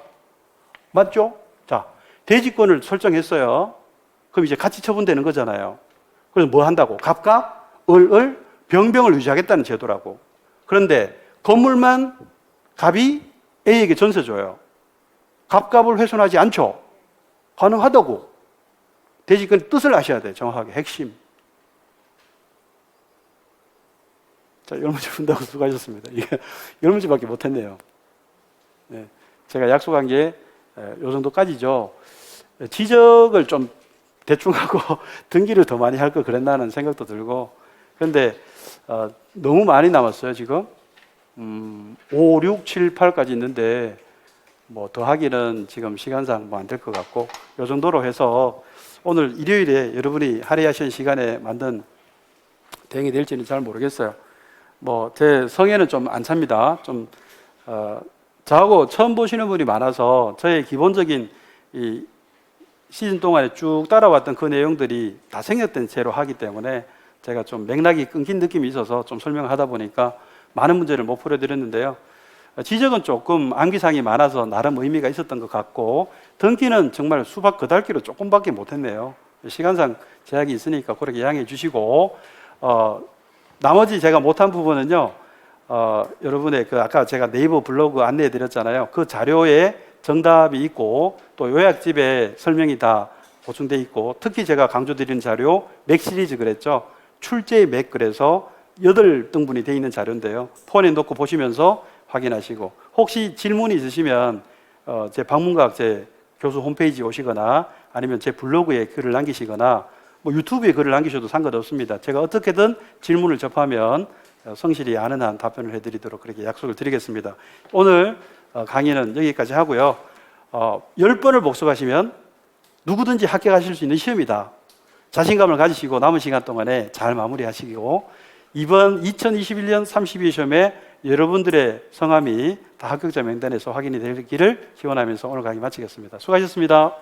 S1: 맞죠? 자, 대지권을 설정했어요. 그럼 이제 같이 처분되는 거잖아요. 그래서 뭐 한다고? 갑갑, 을, 병을 유지하겠다는 제도라고. 그런데 건물만 갑이 A에게 전세 줘요. 갑갑을 훼손하지 않죠? 가능하다고. 대지권 뜻을 아셔야 돼, 정확하게. 핵심. 자, 10문제 푼다고 수고하셨습니다. 이게 10문제밖에 못했네요. 네. 제가 약속한 게 요 정도까지죠. 지적을 좀 대충 하고 등기를 더 많이 할 걸 그랬나는 생각도 들고. 그런데 너무 많이 남았어요 지금. 5, 6, 7, 8까지 있는데 뭐 더 하기는 지금 시간상 뭐 안 될 것 같고, 요 정도로 해서 오늘 일요일에 여러분이 할애하시는 시간에 만든 대응이 될지는 잘 모르겠어요. 뭐 제 성에는 좀 안 찹니다. 좀 저하고 처음 보시는 분이 많아서 저의 기본적인 이 시즌 동안에 쭉 따라왔던 그 내용들이 다 생략된 채로 하기 때문에 제가 좀 맥락이 끊긴 느낌이 있어서 좀 설명을 하다 보니까 많은 문제를 못 풀어드렸는데요. 지적은 조금 암기사항이 많아서 나름 의미가 있었던 것 같고, 등기는 정말 수박 그달기로 조금밖에 못했네요. 시간상 제약이 있으니까 그렇게 양해해 주시고, 나머지 제가 못한 부분은요, 여러분의 그 아까 제가 네이버 블로그 안내해 드렸잖아요. 그 자료에 정답이 있고 또 요약집에 설명이 다 보충돼 있고, 특히 제가 강조드리는 자료 맥 시리즈 그랬죠. 출제의 맥 그래서 8등분이 되어 있는 자료인데요. 폰에 놓고 보시면서 확인하시고, 혹시 질문이 있으시면 제 방문각 제 교수 홈페이지 오시거나 아니면 제 블로그에 글을 남기시거나 뭐 유튜브에 글을 남기셔도 상관없습니다. 제가 어떻게든 질문을 접하면 성실히 아는 한 답변을 해드리도록 그렇게 약속을 드리겠습니다. 오늘 강의는 여기까지 하고요. 10번을 복습하시면 누구든지 합격하실 수 있는 시험이다. 자신감을 가지시고 남은 시간 동안에 잘 마무리하시고, 이번 2021년 32회 시험에 여러분들의 성함이 다 합격자 명단에서 확인이 되기를 기원하면서 오늘 강의 마치겠습니다. 수고하셨습니다.